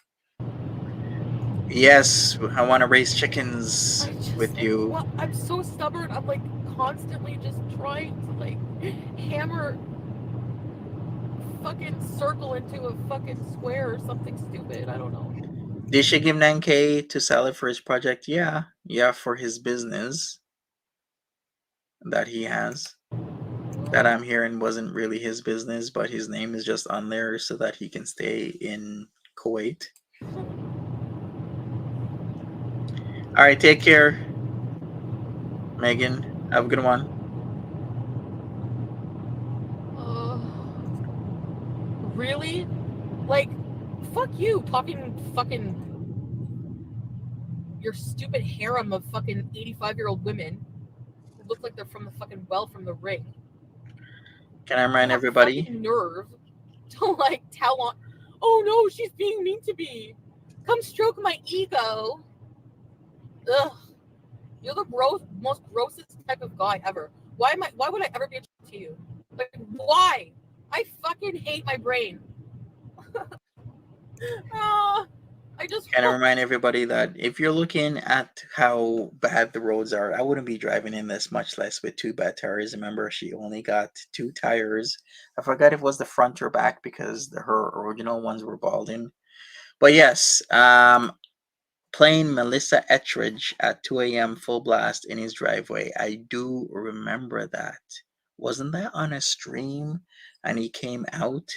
Yes, I want to raise chickens with you. Well, I'm so stubborn. I'm like constantly just trying to like hammer fucking circle into a fucking square or something stupid. I don't know. Did she give 9K to sell it for his project? Yeah, for his business that he has. That I'm hearing wasn't really his business, but his name is just on there so that he can stay in Kuwait. All right, take care, Megan. Have a good one. Really? Like, fuck you, talking fucking your stupid harem of fucking 85-year-old women who look like they're from the fucking well from the ring. Can I remind everybody? Fucking nerve to like tell on. Oh no, she's being mean to me. Come stroke my ego. Ugh. You're the most grossest type of guy ever. Why would I ever be attracted to you? Like, why? I fucking hate my brain. Can I remind everybody that if you're looking at how bad the roads are, I wouldn't be driving in this, much less with 2 bad tires. Remember, she only got 2 tires. I forgot if it was the front or back because her original ones were balding. But yes, playing Melissa Etheridge at 2 a.m. full blast in his driveway. I do remember that. Wasn't that on a stream and he came out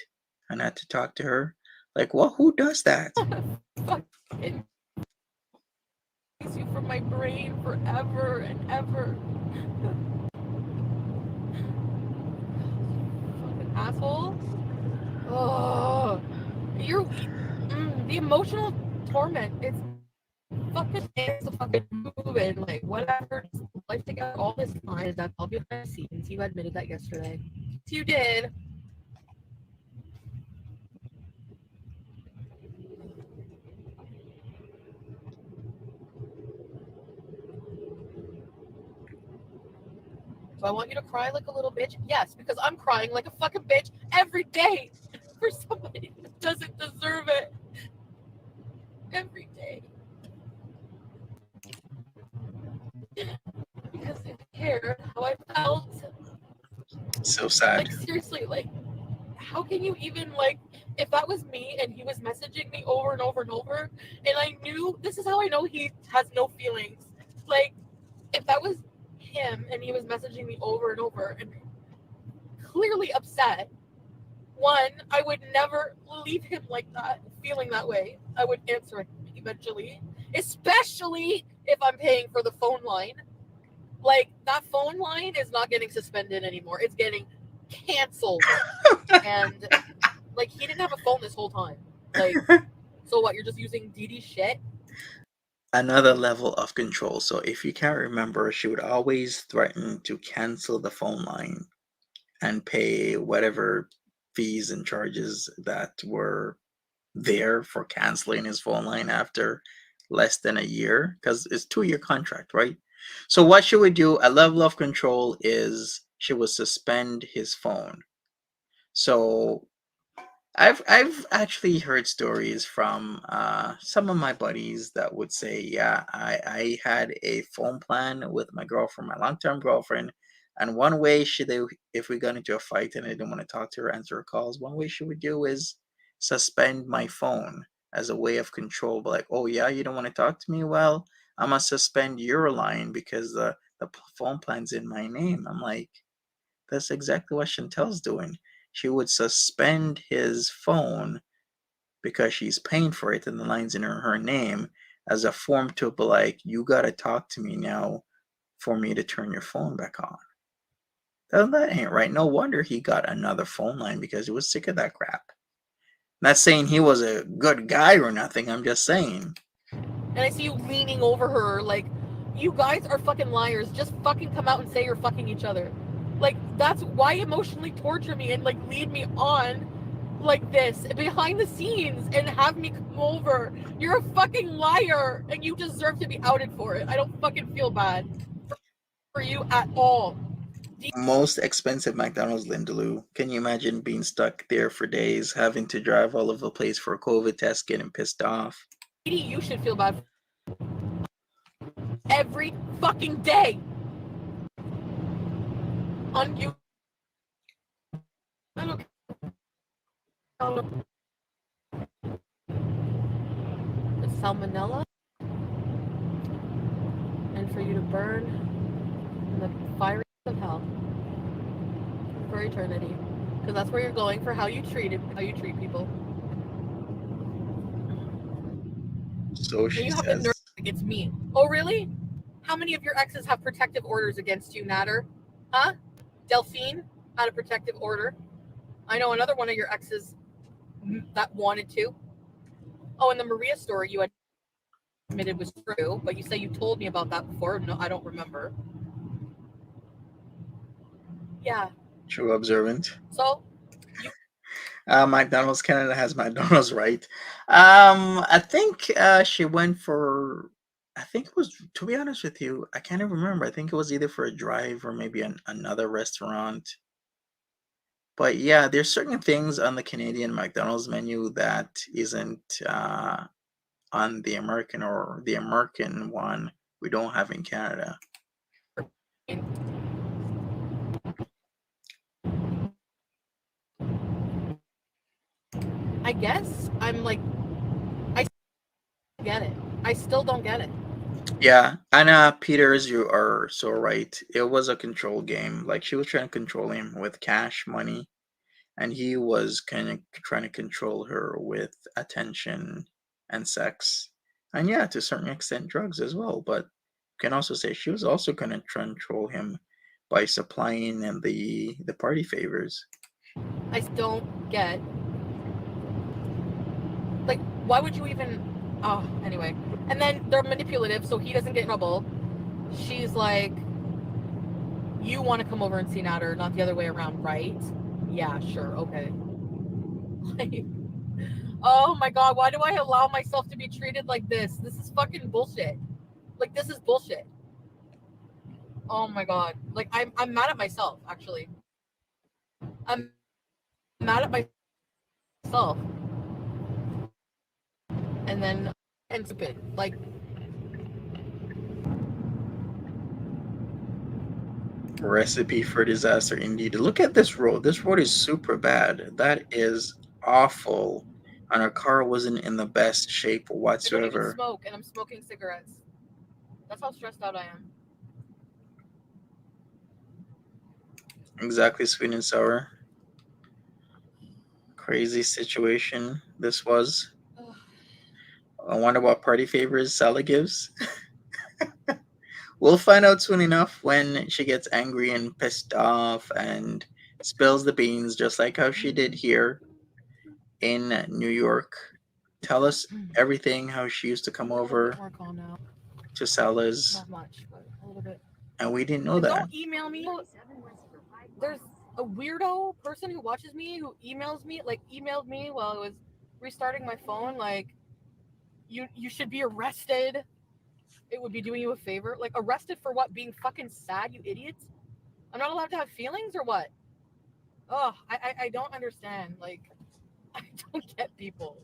and had to talk to her? Like, what? Who does that? Fucking you from my brain forever and ever. Fucking asshole. Oh, you're the emotional torment. It's a fucking moving, like whatever. Life together all this time is that I'll be behind the scenes. You admitted that yesterday. You did. Do I want you to cry like a little bitch? Yes, because I'm crying like a fucking bitch every day for somebody that doesn't deserve it. Every day. Because they cared how I felt. So sad. Like, seriously, like, how can you even, like, if that was me and he was messaging me over and over and over, and I knew, this is how I know he has no feelings. Like, if that was him and he was messaging me over and over and clearly upset, one, I would never leave him like that, feeling that way. I would answer it eventually, especially if I'm paying for the phone line. Like, that phone line is not getting suspended anymore. It's getting canceled. And, like, he didn't have a phone this whole time. Like, so what, you're just using Didi's shit? Another level of control. So if you can't remember, she would always threaten to cancel the phone line and pay whatever fees and charges that were there for canceling his phone line after less than a year, because it's 2 year contract, right? So what she would do, a level of control, is she would suspend his phone. So I've actually heard stories from some of my buddies that would say, yeah, I had a phone plan with my girlfriend, my long term girlfriend, and one way if we got into a fight and I didn't want to talk to her, answer her calls, one way she would do is suspend my phone as a way of control. But like, oh yeah, you don't want to talk to me? Well, I'm gonna suspend your line because the phone plan's in my name. I'm like, that's exactly what Chantel's doing. She would suspend his phone because she's paying for it and the line's in her name as a form to be like, you gotta talk to me now for me to turn your phone back on. That ain't right. No wonder he got another phone line because he was sick of that crap. Not saying he was a good guy or nothing, I'm just saying. And I see you leaning over her, like, you guys are fucking liars. Just fucking come out and say you're fucking each other. Like, that's why emotionally torture me and, like, lead me on like this behind the scenes and have me come over. You're a fucking liar and you deserve to be outed for it. I don't fucking feel bad for you at all. Most expensive McDonald's, Lindaloo. Can you imagine being stuck there for days, having to drive all over the place for a COVID test, getting pissed off? You should feel bad every fucking day. On you. I don't care. The salmonella, and for you to burn in the fire of hell for eternity, because that's where you're going for how you treat people. So And she you have the says. nerve against me. Oh really? How many of your exes have protective orders against you, Natter? Huh? Delphine had a protective order. I know another one of your exes that wanted to. Oh, and the Maria story you admitted was true, but you say you told me about that before. No, I don't remember. Yeah. True observant. So McDonald's Canada has McDonald's, right? I think she went for. I think it was. To be honest with you, I can't even remember. I think it was either for a drive or maybe another restaurant. But yeah, there's certain things on the Canadian McDonald's menu that isn't on the American or the American one we don't have in Canada. I guess I'm like, I get it. I still don't get it. Yeah, Anna Peters, you are so right. It was a control game. Like she was trying to control him with cash money, and he was kind of trying to control her with attention and sex, and yeah, to a certain extent, drugs as well. But you can also say she was also going to control him by supplying him the party favors. I don't get. Like, why would you even? Oh, anyway. And then they're manipulative, so he doesn't get in trouble. She's like, you want to come over and see Natter, not the other way around, right? Yeah, sure, okay. Like, oh my god, why do I allow myself to be treated like this? This is fucking bullshit. Like, this is bullshit. Oh my god. Like, I'm mad at myself, actually. I'm mad at myself. And then, and stupid. Like, Recipe for disaster indeed. Look at this road. This road is super bad. That is awful. And our car wasn't in the best shape I don't even whatsoever. smoke, and I'm smoking cigarettes. That's how stressed out I am. Exactly, sweet and sour. Crazy situation this was. Ugh. I wonder what party favors Sally gives. We'll find out soon enough when she gets angry and pissed off and spills the beans, just like how she did here in New York. Tell us everything how she used to come A little bit over more calm now. to Salah's, Not much, but a little bit. and we didn't know And that. don't email me. There's a weirdo person who watches me who emailed me while I was restarting my phone. Like, you should be arrested. It would be doing you a favor. Like, arrested for what? Being fucking sad, you idiots. I'm not allowed to have feelings or what? Oh, I don't understand. Like, I don't get people.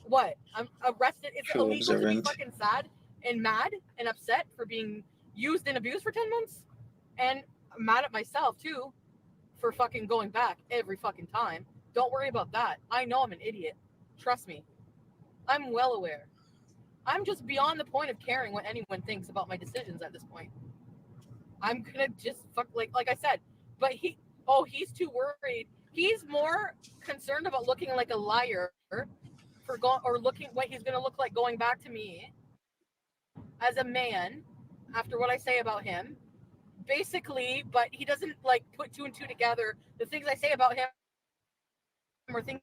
What? I'm arrested. Is it Too illegal to be observant. fucking sad and mad and upset for being used and abused for 10 months? And I'm mad at myself too for fucking going back every fucking time. Don't worry about that. I know I'm an idiot. Trust me. I'm well aware. I'm just beyond the point of caring what anyone thinks about my decisions at this point. I'm gonna just fuck like I said. But he's too worried. He's more concerned about looking like a liar for looking what he's gonna look like going back to me as a man after what I say about him. Basically, but he doesn't like put two and two together. The things I say about him are things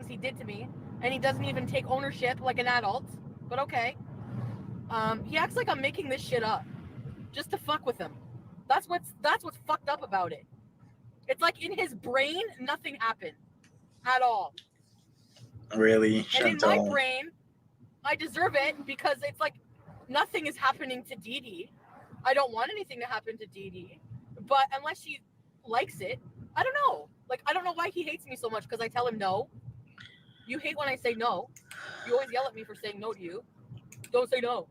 he did to me, and he doesn't even take ownership like an adult. But okay. He acts like I'm making this shit up just to fuck with him. That's what's fucked up about it. It's like in his brain, nothing happened at all. Really, And in my Chantal. brain, I deserve it because it's like nothing is happening to Dee Dee. I don't want anything to happen to Dee Dee. But unless she likes it, I don't know. Like, I don't know why he hates me so much because I tell him no. You hate when I say no. You always yell at me for saying no to you. Don't say no.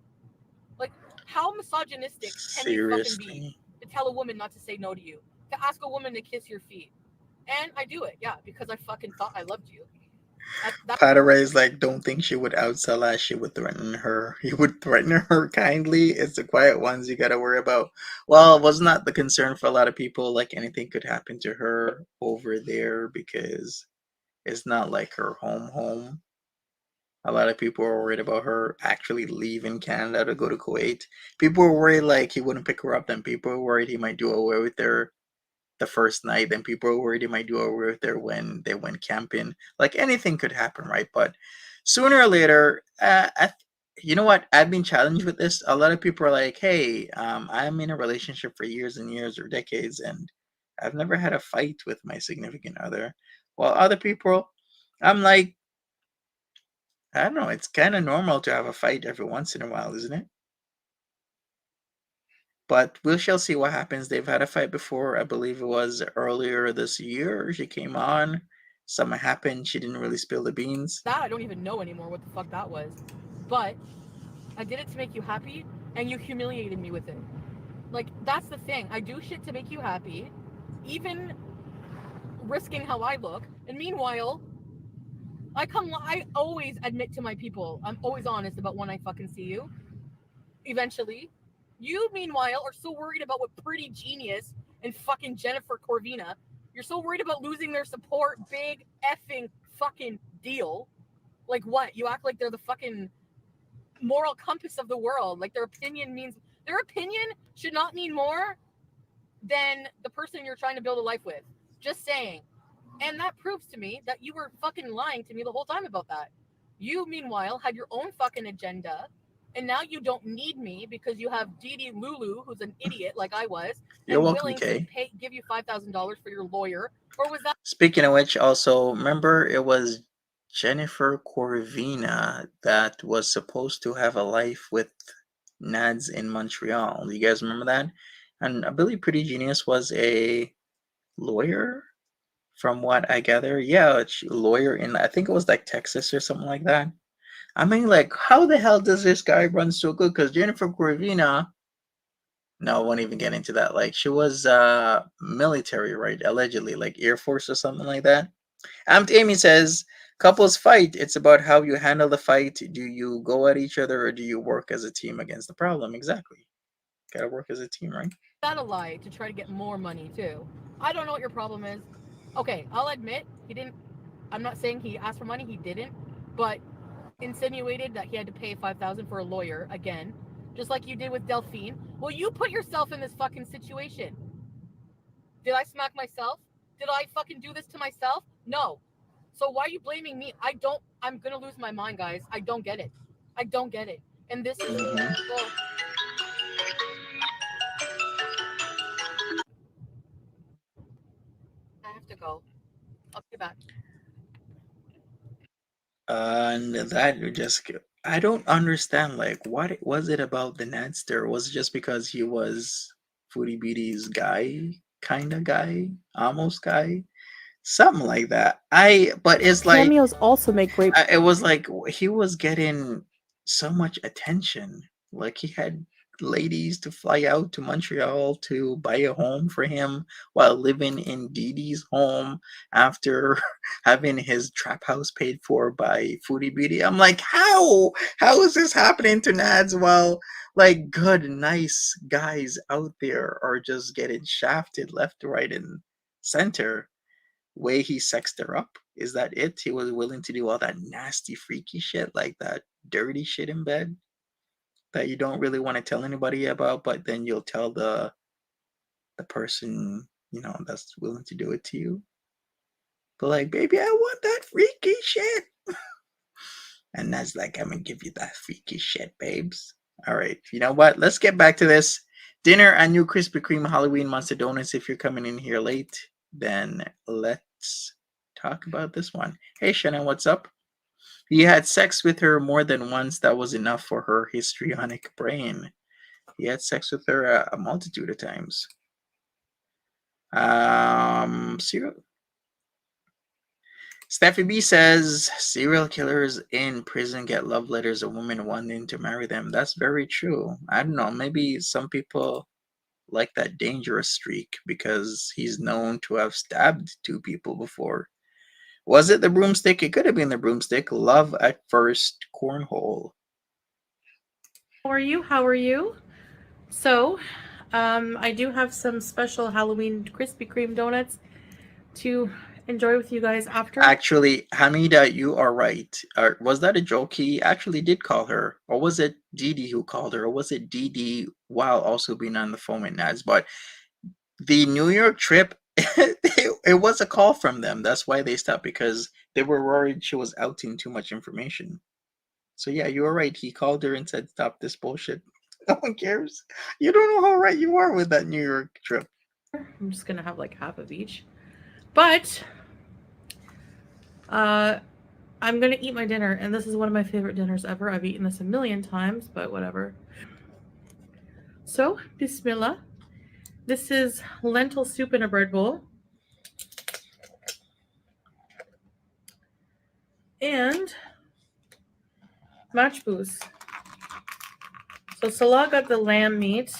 Like, how misogynistic can you fucking be Seriously. to tell a woman not to say no to you? To ask a woman to kiss your feet. And I do it, yeah, because I fucking thought I loved you. Patere's like, don't think she would outsell us. She would threaten her. He would threaten her kindly. It's the quiet ones you gotta worry about. Well, it was not the concern for a lot of people. Like anything could happen to her over there because it's not like her home. A lot of people were worried about her actually leaving Canada to go to Kuwait. People were worried like he wouldn't pick her up. Then people were worried he might do away with her the first night. Then people were worried he might do away with her when they went camping. Like anything could happen, right? But sooner or later, you know what? I've been challenged with this. A lot of people are like, "Hey, I'm in a relationship for years and years or decades, and I've never had a fight with my significant other." While other people, I'm like, I don't know. It's kind of normal to have a fight every once in a while, isn't it? But we shall see what happens. They've had a fight before. I believe it was earlier this year. She came on. Something happened. She didn't really spill the beans. That I don't even know anymore what the fuck that was. But I did it to make you happy, and you humiliated me with it. Like, that's the thing. I do shit to make you happy, even risking how I look. And meanwhile, I always admit to my people, I'm always honest about when I fucking see you. Eventually. You, meanwhile, are so worried about what Pretty Genius and fucking Jennifer Corvina, you're so worried about losing their support. Big effing fucking deal. Like what? You act like they're the fucking moral compass of the world. Like their opinion should not mean more than the person you're trying to build a life with. Just saying. And that proves to me that you were fucking lying to me the whole time about that. You, meanwhile, had your own fucking agenda, and now you don't need me because you have Dee Dee Lulu, who's an idiot like I was, You're and welcome, willing Kay. to give you $5,000 for your lawyer. Or was that Speaking of which, also, remember it was Jennifer Corvina that was supposed to have a life with Nads in Montreal. You guys remember that? And I believe Pretty Genius was a lawyer, from what I gather. Yeah, a lawyer in, I think it was like Texas or something like that. I mean, like, how the hell does this guy run so good? Because Jennifer Corvina No, I won't even get into that. Like she was military, right? Allegedly, like Air Force or something like that. Amy says, couples fight. It's about how you handle the fight. Do you go at each other or do you work as a team against the problem? Exactly. Gotta work as a team, right? Gotta lie to try to get more money too. I don't know what your problem is. Okay, I'll admit he didn't. I'm not saying he asked for money. He didn't, but insinuated that he had to pay 5,000 for a lawyer again, just like you did with Delphine. Well, you put yourself in this fucking situation. Did I smack myself? Did I fucking do this to myself? No. So why are you blaming me? I don't. I'm gonna lose my mind, guys. I don't get it. I don't get it. And this is Mm-hmm. well. I have to go. I'll be back. And that just, I don't understand. Like, what was it about the Nadster? Was it just because he was Foodie Beauty's guy, kind of guy, almost guy, something like that? But it's like, Cameos also make great. it was like he was getting so much attention. Like he had ladies to fly out to Montreal to buy a home for him while living in Dee Dee's home after having his trap house paid for by Foodie Beauty. I'm like, how? How is this happening to Nads while like good, nice guys out there are just getting shafted left, right, and center? Way he sexed her up? Is that it? He was willing to do all that nasty, freaky shit, like that dirty shit in bed that you don't really want to tell anybody about, but then you'll tell the person that's willing to do it to you. But like, baby, I want that freaky shit, and that's like, I'm gonna give you that freaky shit, babes. All right, you know what? Let's get back to this. Dinner and new Krispy Kreme Halloween Monster Donuts. If you're coming in here late, then let's talk about this one. Hey, Shannon, what's up? He had sex with her more than once. That was enough for her histrionic brain. He had sex with her a multitude of times. Serial. Steffi B says serial killers in prison get love letters of women wanting to marry them. That's very true. I don't know. Maybe some people like that dangerous streak because he's known to have stabbed two people before. Was it the broomstick? It could have been the broomstick. Love at first cornhole. How are you? How are you? So, I do have some special Halloween Krispy Kreme donuts to enjoy with you guys after. Actually, Hamida, you are right. Was that a joke? He actually did call her. Or was it Dee Dee who called her? Or was it Dee Dee while also being on the phone with Nads? But the New York trip, it was a call from them. That's why they stopped, because they were worried she was outing too much information. So yeah, you were right. He called her and said, "Stop this bullshit." No one cares. You don't know how right you are with that New York trip. I'm just gonna have like half of each. But I'm gonna eat my dinner, and this is one of my favorite dinners ever. I've eaten this a million times, but whatever. So, bismillah. This is lentil soup in a bread bowl. And match booze. So Salah got the lamb meat,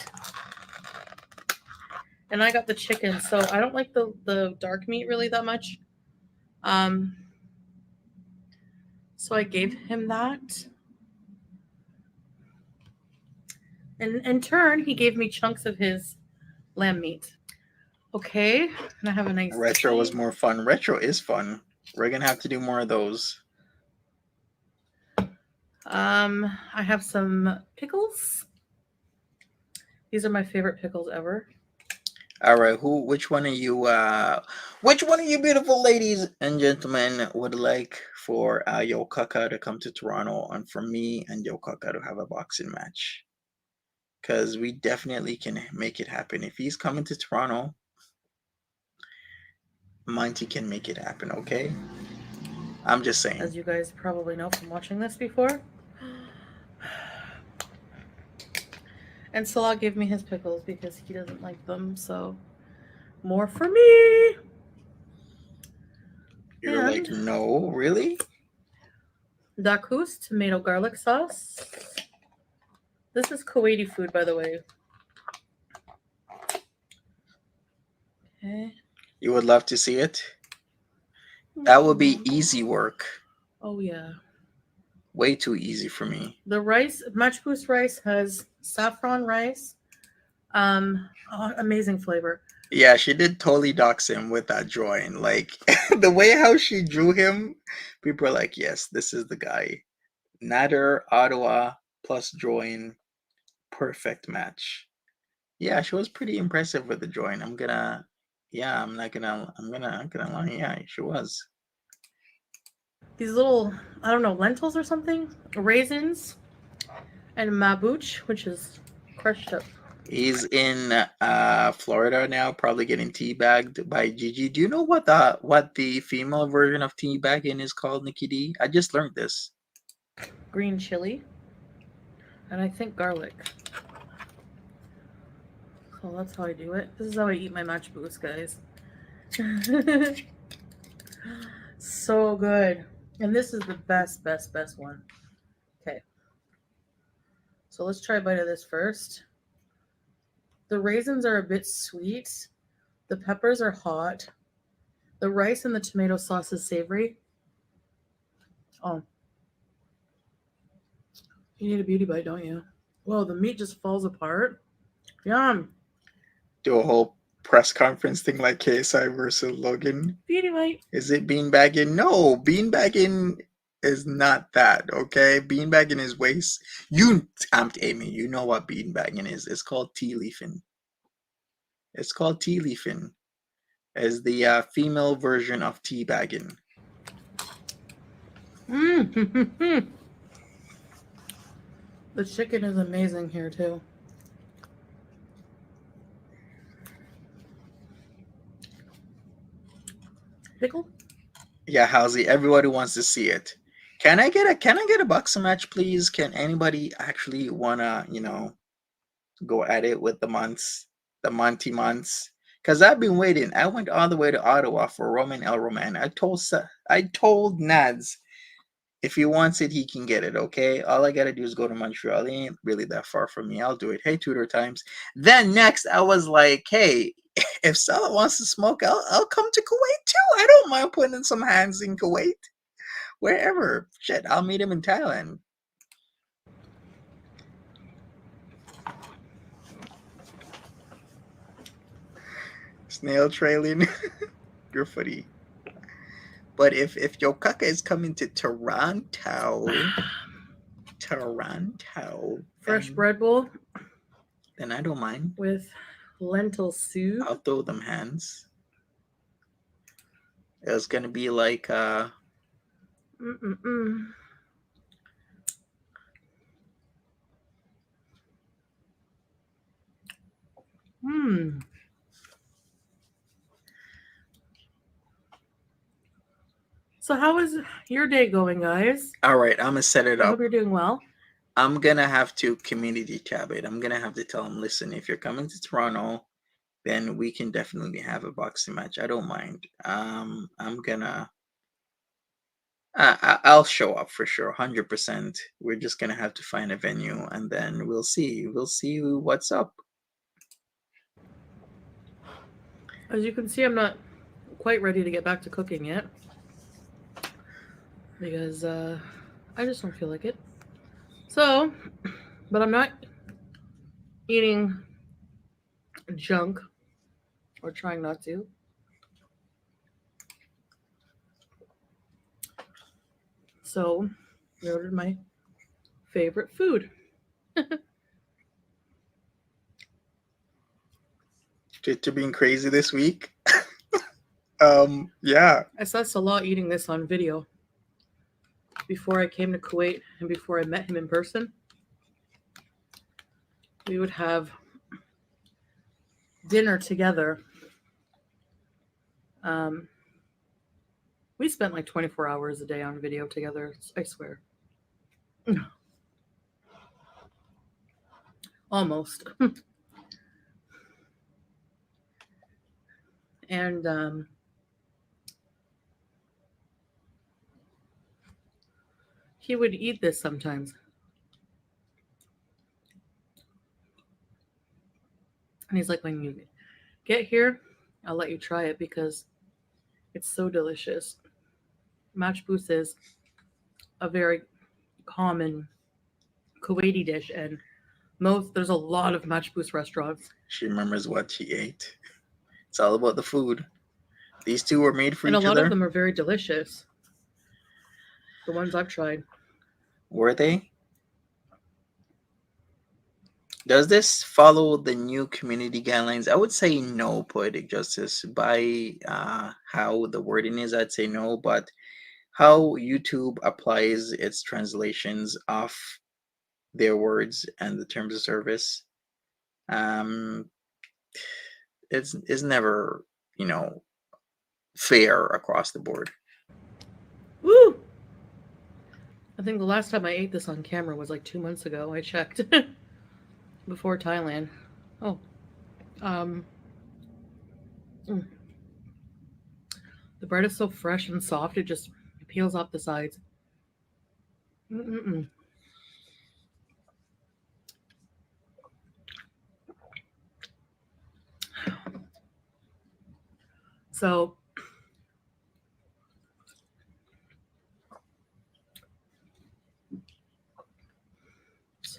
and I got the chicken. So I don't like the dark meat really that much. So I gave him that. And in turn, he gave me chunks of his lamb meat. Okay, and I have a nice Retro was plate. more fun. Retro is fun. We're gonna have to do more of those. I have some pickles. These are my favorite pickles ever. All right, which one of you beautiful ladies and gentlemen would like for Yo Kaka to come to Toronto and for me and Yo Kaka to have a boxing match? Because we definitely can make it happen. If he's coming to Toronto, Monty can make it happen, okay? I'm just saying. As you guys probably know from watching this before. And Salah gave me his pickles because he doesn't like them, so more for me. You're like, no, really? Dakus tomato garlic sauce. This is Kuwaiti food, by the way. Okay. You would love to see it? That would be easy work. Oh yeah. Way too easy for me. The rice, Match Boost rice has saffron rice. Amazing flavor. Yeah, she did totally dox him with that drawing. Like the way how she drew him, people are like, yes, this is the guy. Nader, Ottawa plus drawing, perfect match. Yeah, she was pretty impressive with the drawing. Yeah, I'm gonna lie. Yeah, she was. These little, I don't know, lentils or something, raisins, and mabuch, which is crushed up. He's in Florida now, probably getting teabagged by Gigi. Do you know what the female version of teabagging is called, Nikki D? I just learned this. Green chili, and I think garlic. So that's how I do it. This is how I eat my Match Boost, guys. So good. And this is the best one. Okay. So let's try a bite of this first. The raisins are a bit sweet. The peppers are hot. The rice and the tomato sauce is savory. Oh. You need a beauty bite, don't you? Whoa, the meat just falls apart. Yum. Do a whole press conference thing like KSI versus Logan. Beauty bite. Is it beanbagging? No, beanbagging is not that, okay? Beanbagging is waste. Amy, you know what beanbagging is. It's called tea leafing. It's called tea leafing. As the female version of teabagging. Mm. The chicken is amazing here too. Pickle? Yeah, Halsey, everybody wants to see it. Can I get a boxing match, please? Can anybody actually wanna, go at it with the Monty months? Because I've been waiting. I went all the way to Ottawa for Roman El Roman. I told Nads if he wants it, he can get it, okay? All I gotta do is go to Montreal. It ain't really that far from me. I'll do it. Hey, Tudor Times. Then next, I was like, hey, if Salah wants to smoke, I'll come to Kuwait too. I don't mind putting in some hands in Kuwait. Wherever. Shit, I'll meet him in Thailand. Snail trailing. Graffiti. But if your kaka is coming to Toronto, Fresh bread bowl then I don't mind. with lentil soup. I'll throw them hands. It was gonna be like So how is your day going, guys? all right, I'm gonna set it I up. hope you're doing well. I'm gonna have to community tab it. I'm gonna have to tell them, listen, if you're coming to Toronto, then we can definitely have a boxing match. I don't mind. I'll show up for sure, 100%. We're just gonna have to find a venue, and then we'll see. We'll see what's up. As you can see, I'm not quite ready to get back to cooking yet because I just don't feel like it. So, but I'm not eating junk or trying not to. So, I ordered my favorite food. To being crazy this week. Yeah. I saw Salah eating this on video before I came to Kuwait and before I met him in person. We would have dinner together. We spent like 24 hours a day on video together, I swear. Almost. And he would eat this sometimes. And he's like, when you get here, I'll let you try it because it's so delicious. Matchboos is a very common Kuwaiti dish, and there's a lot of matchboos restaurants. She remembers what she ate. It's all about the food. These two were made for And a each lot of other. them are very delicious. The ones I've tried. Were they? Does this follow the new community guidelines? I would say no, Poetic Justice. By how the wording is, I'd say no. But how YouTube applies its translations of their words and the terms of service, um, it's never, fair across the board. Woo! I think the last time I ate this on camera was like 2 months ago. I checked before Thailand. Oh, the bread is so fresh and soft; it peels off the sides. Mm-mm-mm. So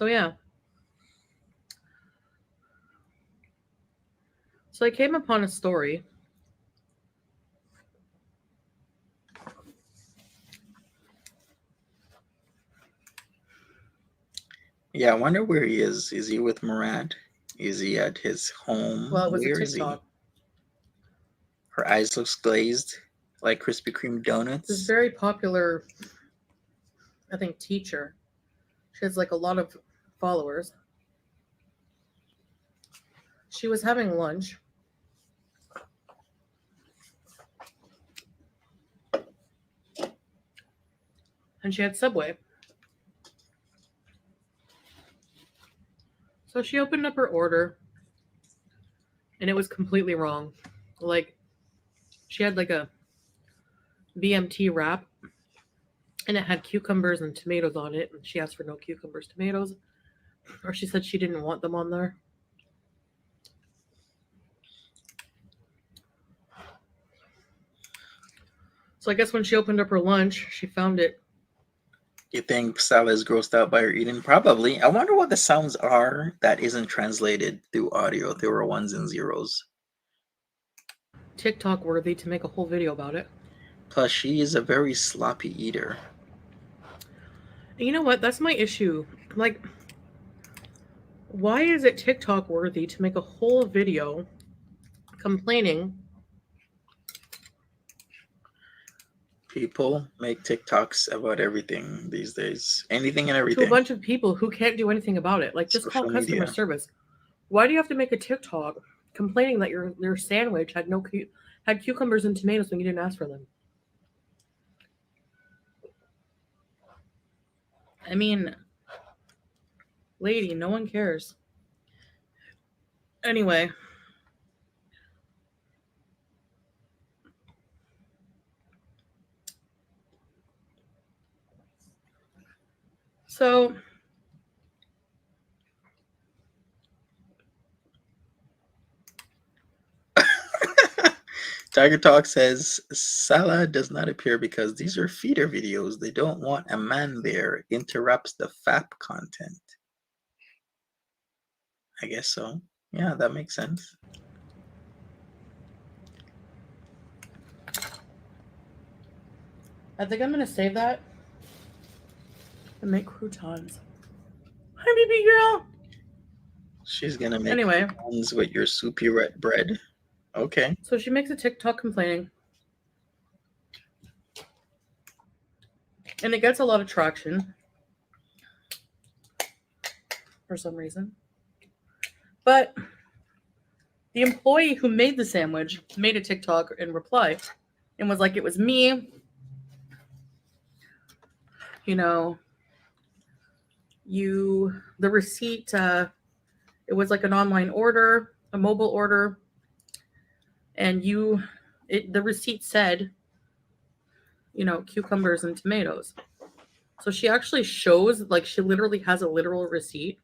yeah. So I came upon a story. Yeah, I wonder where he is. Is he with Murad? Is he at his home? Well, it was Where a is he? TikTok. Her eyes looks glazed like Krispy Kreme This donuts. very popular, I think, teacher. She has like a lot of followers. She was having lunch. And she had Subway. So she opened up her order. And it was completely wrong. Like, she had like a BMT wrap. And it had cucumbers and tomatoes on it. And she asked for no cucumbers, tomatoes. Or she said she didn't want them on there. So I guess when she opened up her lunch, she found it. You think Sala is grossed out by her eating? Probably. I wonder what the sounds are that isn't translated through audio. There were ones and zeros. TikTok worthy to make a whole video about it. Plus, she is a very sloppy eater. And you know what? That's my issue. Like, why is it TikTok worthy to make a whole video complaining? People make TikToks about everything these days. Anything and everything. To a bunch of people who can't do anything about it. Like, just call Social customer media. service. Why do you have to make a TikTok complaining that your sandwich had had cucumbers and tomatoes when you didn't ask for them? I mean, lady, no one cares. Anyway. So Tiger Talk says Salah does not appear because these are feeder videos. They don't want a man there. Interrupts the FAP content. I guess so. Yeah, that makes sense. I think I'm gonna save that and make croutons. Hi, baby girl. She's gonna make Anyway. croutons with your soupy red bread. Okay. So she makes a TikTok complaining. And it gets a lot of traction. For some reason. But the employee who made the sandwich made a TikTok in reply and was like, it was me. You know, the receipt, it was like an online order, a mobile order. And the receipt said, cucumbers and tomatoes. So she actually shows, like, she literally has a literal receipt.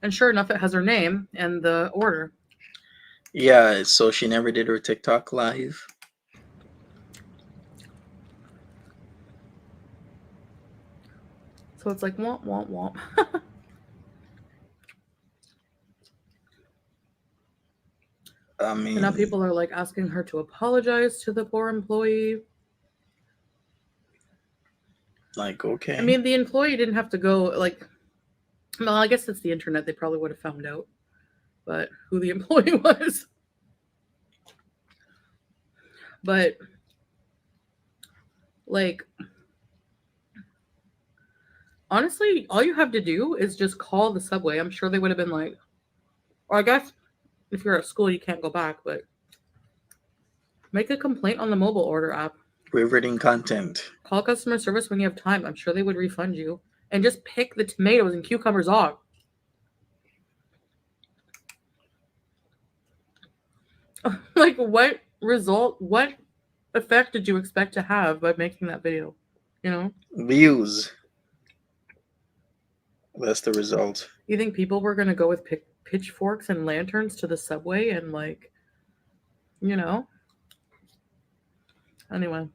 And sure enough, it has her name and the order. Yeah, so she never did her TikTok live. So it's like womp womp womp. I And now mean, people are like asking her to apologize to the poor employee. like, I okay. mean, the employee didn't have to go like. Well, I guess it's the internet. They probably would have found out, but who the employee was. But like, honestly, all you have to do is just call the subway. I'm sure they would have been like, or I guess if you're at school, you can't go back, but make a complaint on the mobile order app. Riveting content. Call customer service when you have time. I'm sure they would refund you. And just pick the tomatoes and cucumbers off. Like, what effect did you expect to have by making that video? You know? Views. That's the result. You think people were going to go with pitchforks and lanterns to the subway and, like, you know? Anyway.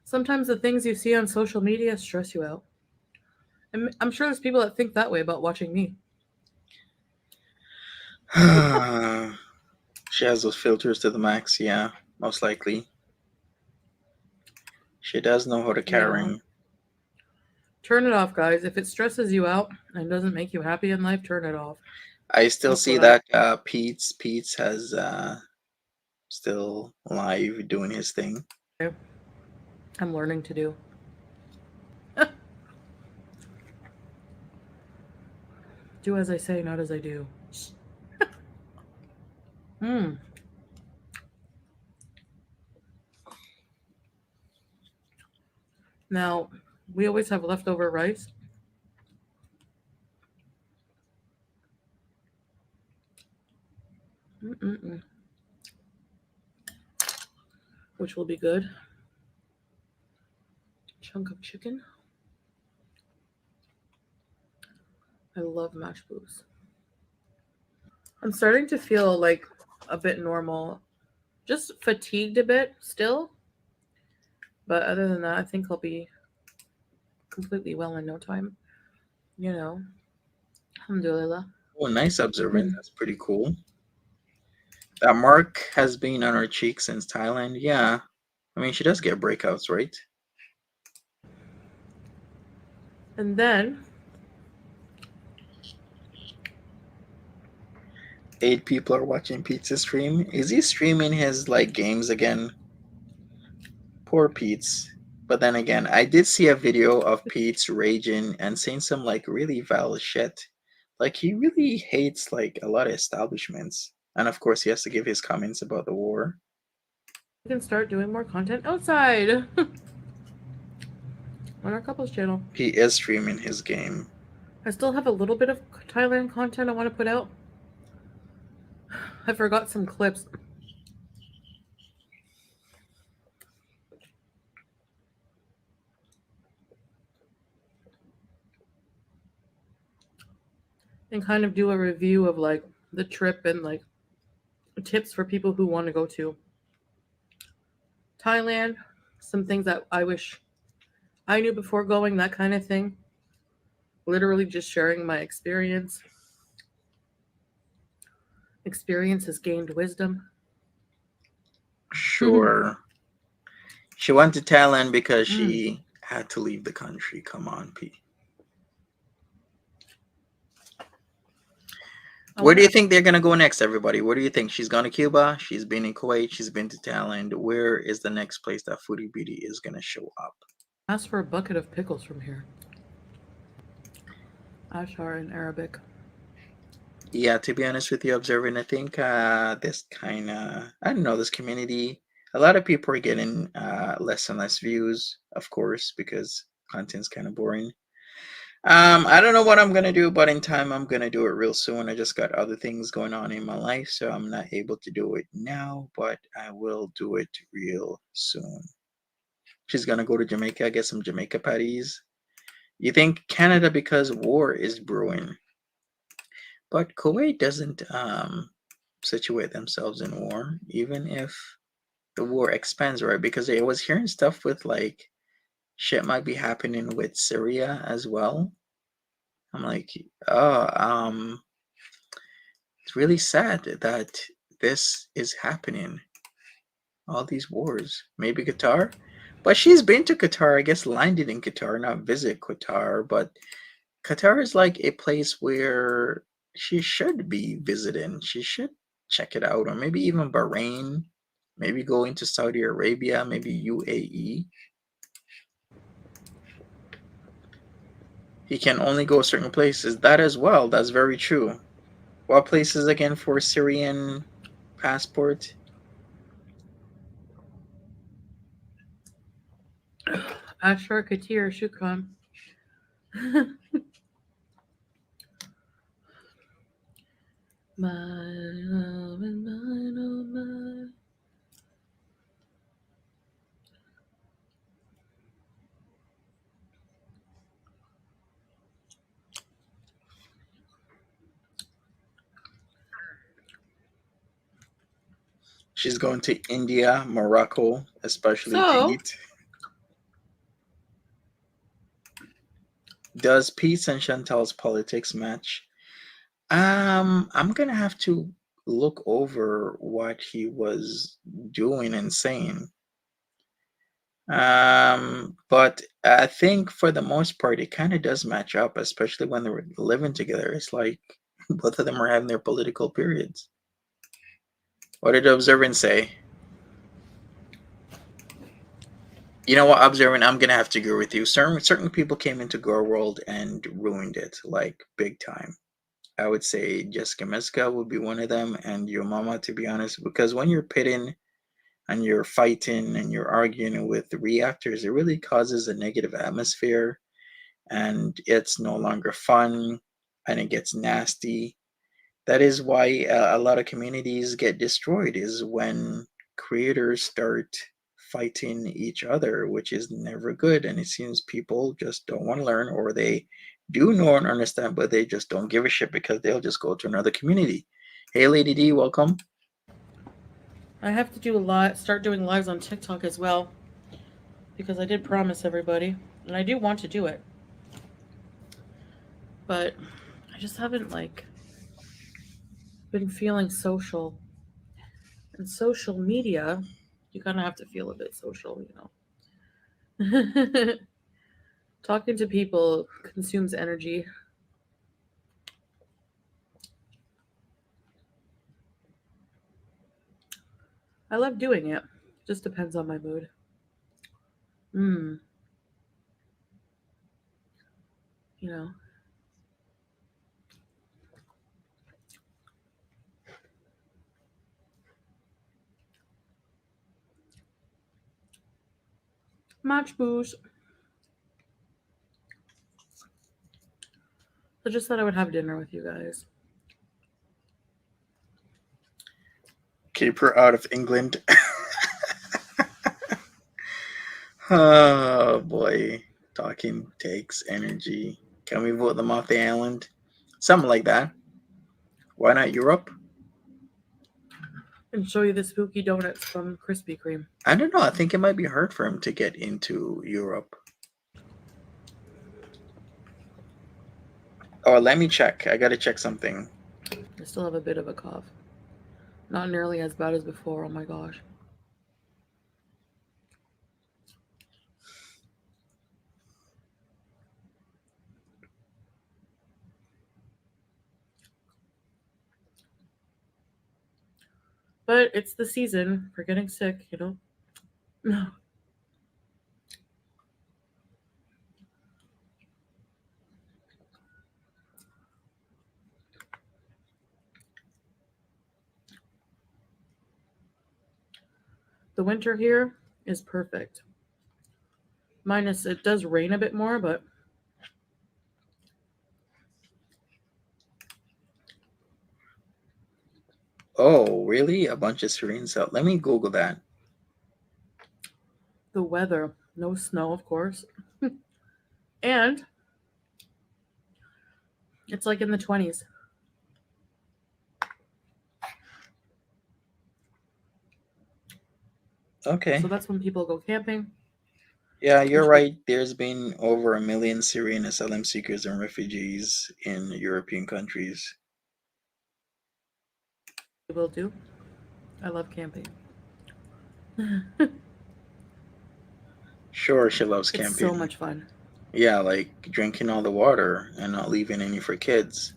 Sometimes the things you see on social media stress you out. And I'm sure there's people that think that way about watching me. She has those filters to the max, yeah, most likely. She does know how to carry. Yeah. Turn it off, guys. If it stresses you out and doesn't make you happy in life, turn it off. I still That's see what that Pete's has still live doing his thing. I'm learning to do. Do as I say, not as I do. Now, we always have leftover rice. Mm-mm-mm. Which will be good. Chunk of chicken. I love mashed blues. I'm starting to feel like a bit normal. Just fatigued a bit still. But other than that, I think I'll be completely well in no time. You know. Alhamdulillah. Oh, nice observant. That's pretty cool. That mark has been on her cheek since Thailand. Yeah. I mean, she does get breakouts, right? And then 8 people are watching Pizza stream. Is he streaming his like games again? Poor Pete's. But then again, I did see a video of Pete's raging and saying some like really vile shit. Like he really hates like a lot of establishments. And of course he has to give his comments about the war. we can start doing more content outside on our couples channel. He is streaming his game. I still have a little bit of Thailand content I want to put out. I forgot some clips. And kind of do a review of like the trip and like tips for people who want to go to Thailand. Some things that I wish I knew before going, that kind of thing. Literally just sharing my experience. Experience has gained wisdom. Sure. She went to Thailand because she had to leave the country. Come on, P. Where do you think they're gonna go next, everybody? Where do you think? She's gone to Cuba, she's been in Kuwait, she's been to Thailand. Where is the next place that Foodie Beauty is gonna show up? Ask for a bucket of pickles from here. Ashar in Arabic. Yeah, to be honest with you, observing, I think this kind of, I don't know, this community, a lot of people are getting less and less views, of course, because content's kind of boring. I don't know what I'm gonna do, but in time I'm gonna do it real soon. I just got other things going on in my life, so I'm not able to do it now, but I will do it real soon. She's gonna go to Jamaica, get some Jamaica patties. You think Canada because war is brewing, but Kuwait doesn't situate themselves in war, even if the war expands, right? Because I was hearing stuff with like shit might be happening with Syria as well. I'm like, oh, it's really sad that this is happening. All these wars. Maybe Qatar? But she's been to Qatar, I guess landed in Qatar, not visit Qatar, but Qatar is like a place where she should be visiting. She should check it out, or maybe even Bahrain, maybe go into Saudi Arabia, maybe UAE. He can only go certain places. That as well, that's very true. What places again for Syrian passport? Ashar Katir Shukran. My love and mine, oh my. She's going to India, Morocco, especially to So, eat. Does Pete's and Chantal's politics match? I'm gonna have to look over what he was doing and saying. But I think for the most part, it kind of does match up, especially when they're living together. It's like both of them are having their political periods. What did Observant say? You know what, Observant, I'm gonna have to agree with you. Certain people came into Girl World and ruined it, like big time. I would say Jessica Meska would be one of them, and your mama, to be honest, because when you're pitting and you're fighting and you're arguing with the reactors, it really causes a negative atmosphere, and it's no longer fun, and it gets nasty. That is why a lot of communities get destroyed, is when creators start fighting each other, which is never good. And it seems people just don't want to learn, or they do know and understand, but they just don't give a shit because they'll just go to another community. Hey, Lady D, welcome. I have to do a lot, start doing lives on TikTok as well, because I did promise everybody, and I do want to do it. But I just haven't, like, been feeling social. And social media, you kind of have to feel a bit social, you know. Talking to people consumes energy. I love doing it. Just depends on my mood. Mm, you know. Match booze. I just thought I would have dinner with you guys. Keep her out of England. Oh boy, talking takes energy. Can we vote them off the island? Something like that. Why not Europe? And show you the spooky donuts from Krispy Kreme. I don't know. I think it might be hard for him to get into Europe. Oh, let me check. I gotta check something. I still have a bit of a cough. Not nearly as bad as before, oh my gosh. But it's the season for getting sick, you know? The winter here is perfect. Minus it does rain a bit more, but Oh, really? A bunch of serene out. Let me Google that. The weather, no snow, of course. And it's like in the 20s. Okay. So that's when people go camping. Yeah, you're right. There's been over 1 million Syrian asylum seekers and refugees in European countries. Will do. I love camping. Sure, she loves It's so camping. much fun. Yeah, like drinking all the water and not leaving any for kids.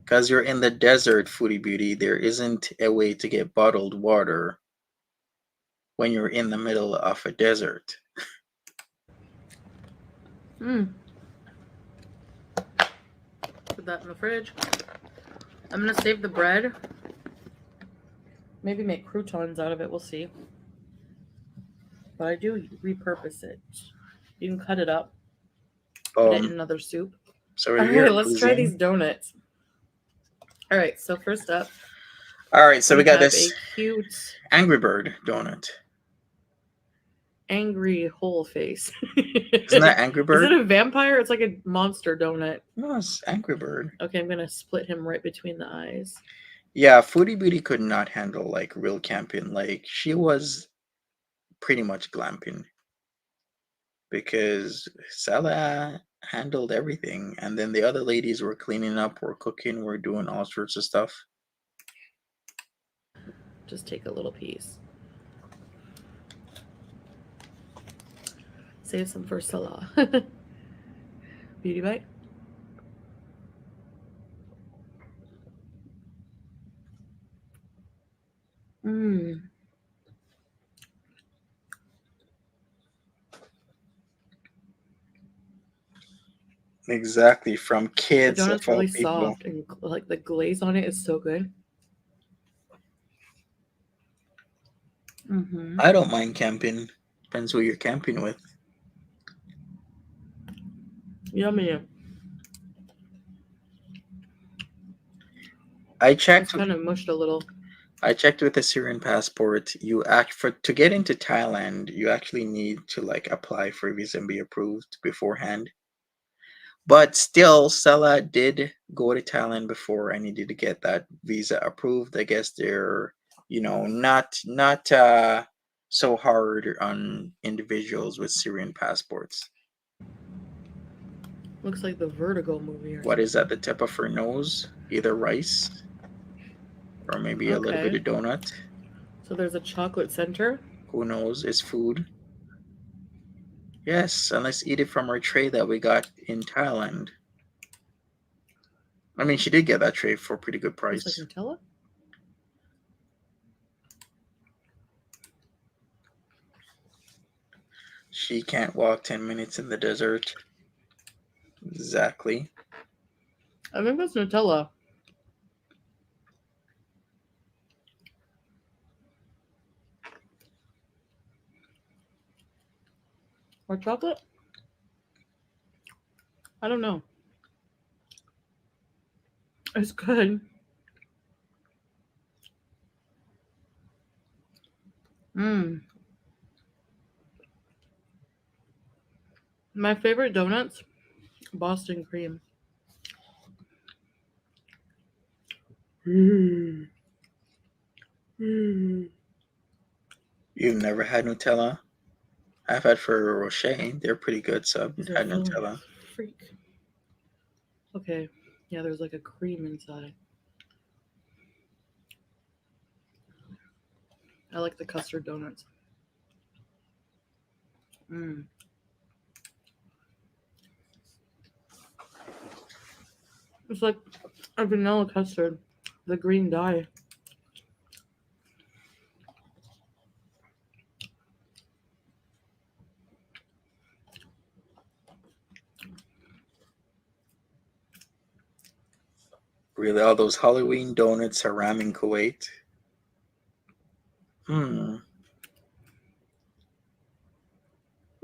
Because you're in the desert, Foodie Beauty, there isn't a way to get bottled water when you're in the middle of a desert. Mm. Put that in the fridge. I'm gonna save the bread. Maybe make croutons out of it. We'll see. But I do repurpose it. You can cut it up, put it in another soup. So All here, right, let's try cuisine. these donuts. All right, so first up, All right, so we got have this a cute Angry Bird donut. angry whole face. Isn't that Angry Is Bird? it a vampire? It's like a monster donut. No, it's Angry Bird. Okay, I'm gonna split him right between the eyes. Yeah, Foodie Beauty could not handle like real camping. Like she was pretty much glamping because Salah handled everything, and then the other ladies were cleaning up, were cooking, were doing all sorts of stuff. Just take a little piece. Save some for Salah. Beauty bite. Mmm. Exactly, from The kids of donut's all really people. soft and like the glaze on it is so good. Mm-hmm. I don't mind camping. Depends who you're camping with. Yummy. I It's checked. kind of mushed a little. I checked with the Syrian passport. You act for to get into Thailand. You actually need to like apply for a visa and be approved beforehand. But still, Stella did go to Thailand before I needed to get that visa approved. I guess they're, not so hard on individuals with Syrian passports. Looks like the Vertigo movie or What is something. at the tip of her nose? Either rice or maybe a little bit Okay. of donut. So there's a chocolate center. Who knows? It's food. Yes, and let's eat it from our tray that we got in Thailand. I mean, she did get that tray for a pretty good Looks like price. Nutella. She can't walk 10 minutes in the desert. Exactly. I think that's Nutella. Or chocolate? I don't know. It's good. Mmm. My favorite donuts, Boston cream. Mm. Mm. You've never had Nutella? I've had Ferrero Rocher. They're pretty good, so I've These are had filling Nutella. freak. Okay. Yeah, there's like a cream inside. I like the custard donuts. Mmm. It's like a vanilla custard, the green dye. Really, all those Halloween donuts are ramen Kuwait. Hmm.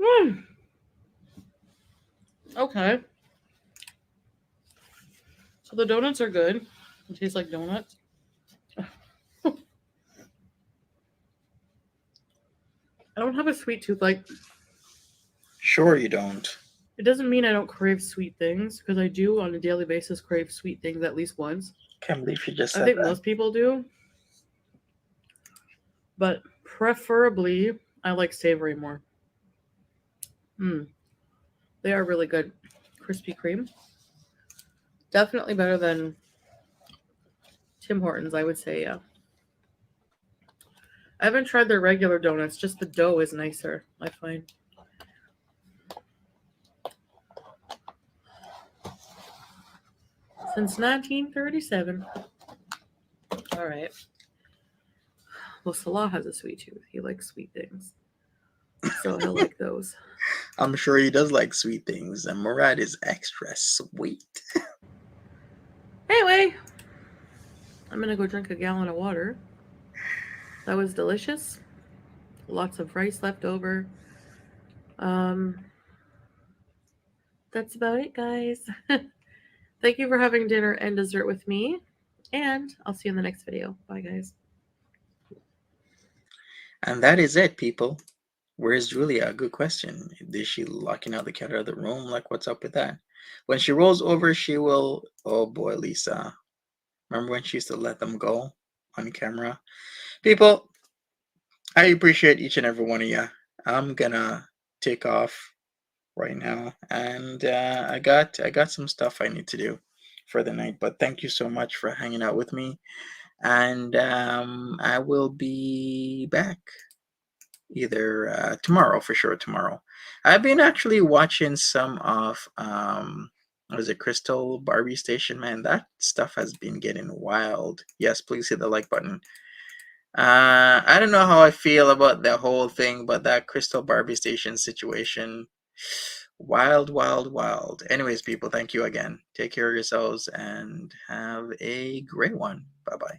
Mm. Okay. So the donuts are good. It tastes like donuts. I don't have a sweet tooth. Like, Sure you don't. it doesn't mean I don't crave sweet things, because I do on a daily basis crave sweet things at least once. Can't believe you just I said think that. most people do. But preferably, I like savory more. They are really good. Krispy Kreme. Definitely better than Tim Hortons, I would say, yeah. I haven't tried their regular donuts, just the dough is nicer, I find. Since 1937. All right. Well, Salah has a sweet tooth. He likes sweet things. So he'll like those. I'm sure he does like sweet things, and Murad is extra sweet. Anyway, I'm going to go drink a gallon of water. That was delicious. Lots of rice left over. That's about it, guys. Thank you for having dinner and dessert with me. And I'll see you in the next video. Bye, guys. And that is it, people. Where's Julia? Good question. Is she locking out the cat out of the room? Like, what's up with that? When she rolls over, she will. Oh boy, Lisa. Remember when she used to let them go on camera? People, I appreciate each and every one of you. I'm gonna take off right now, and I got some stuff I need to do for the night. But thank you so much for hanging out with me, and I will be back either tomorrow, for sure. Tomorrow, I've been actually watching some of what is it, Crystal Barbie Station? Man, that stuff has been getting wild. Yes, please hit the like button. I don't know how I feel about the whole thing, but that Crystal Barbie Station situation, wild, wild, wild. Anyways, people, thank you again. Take care of yourselves and have a great one. Bye bye.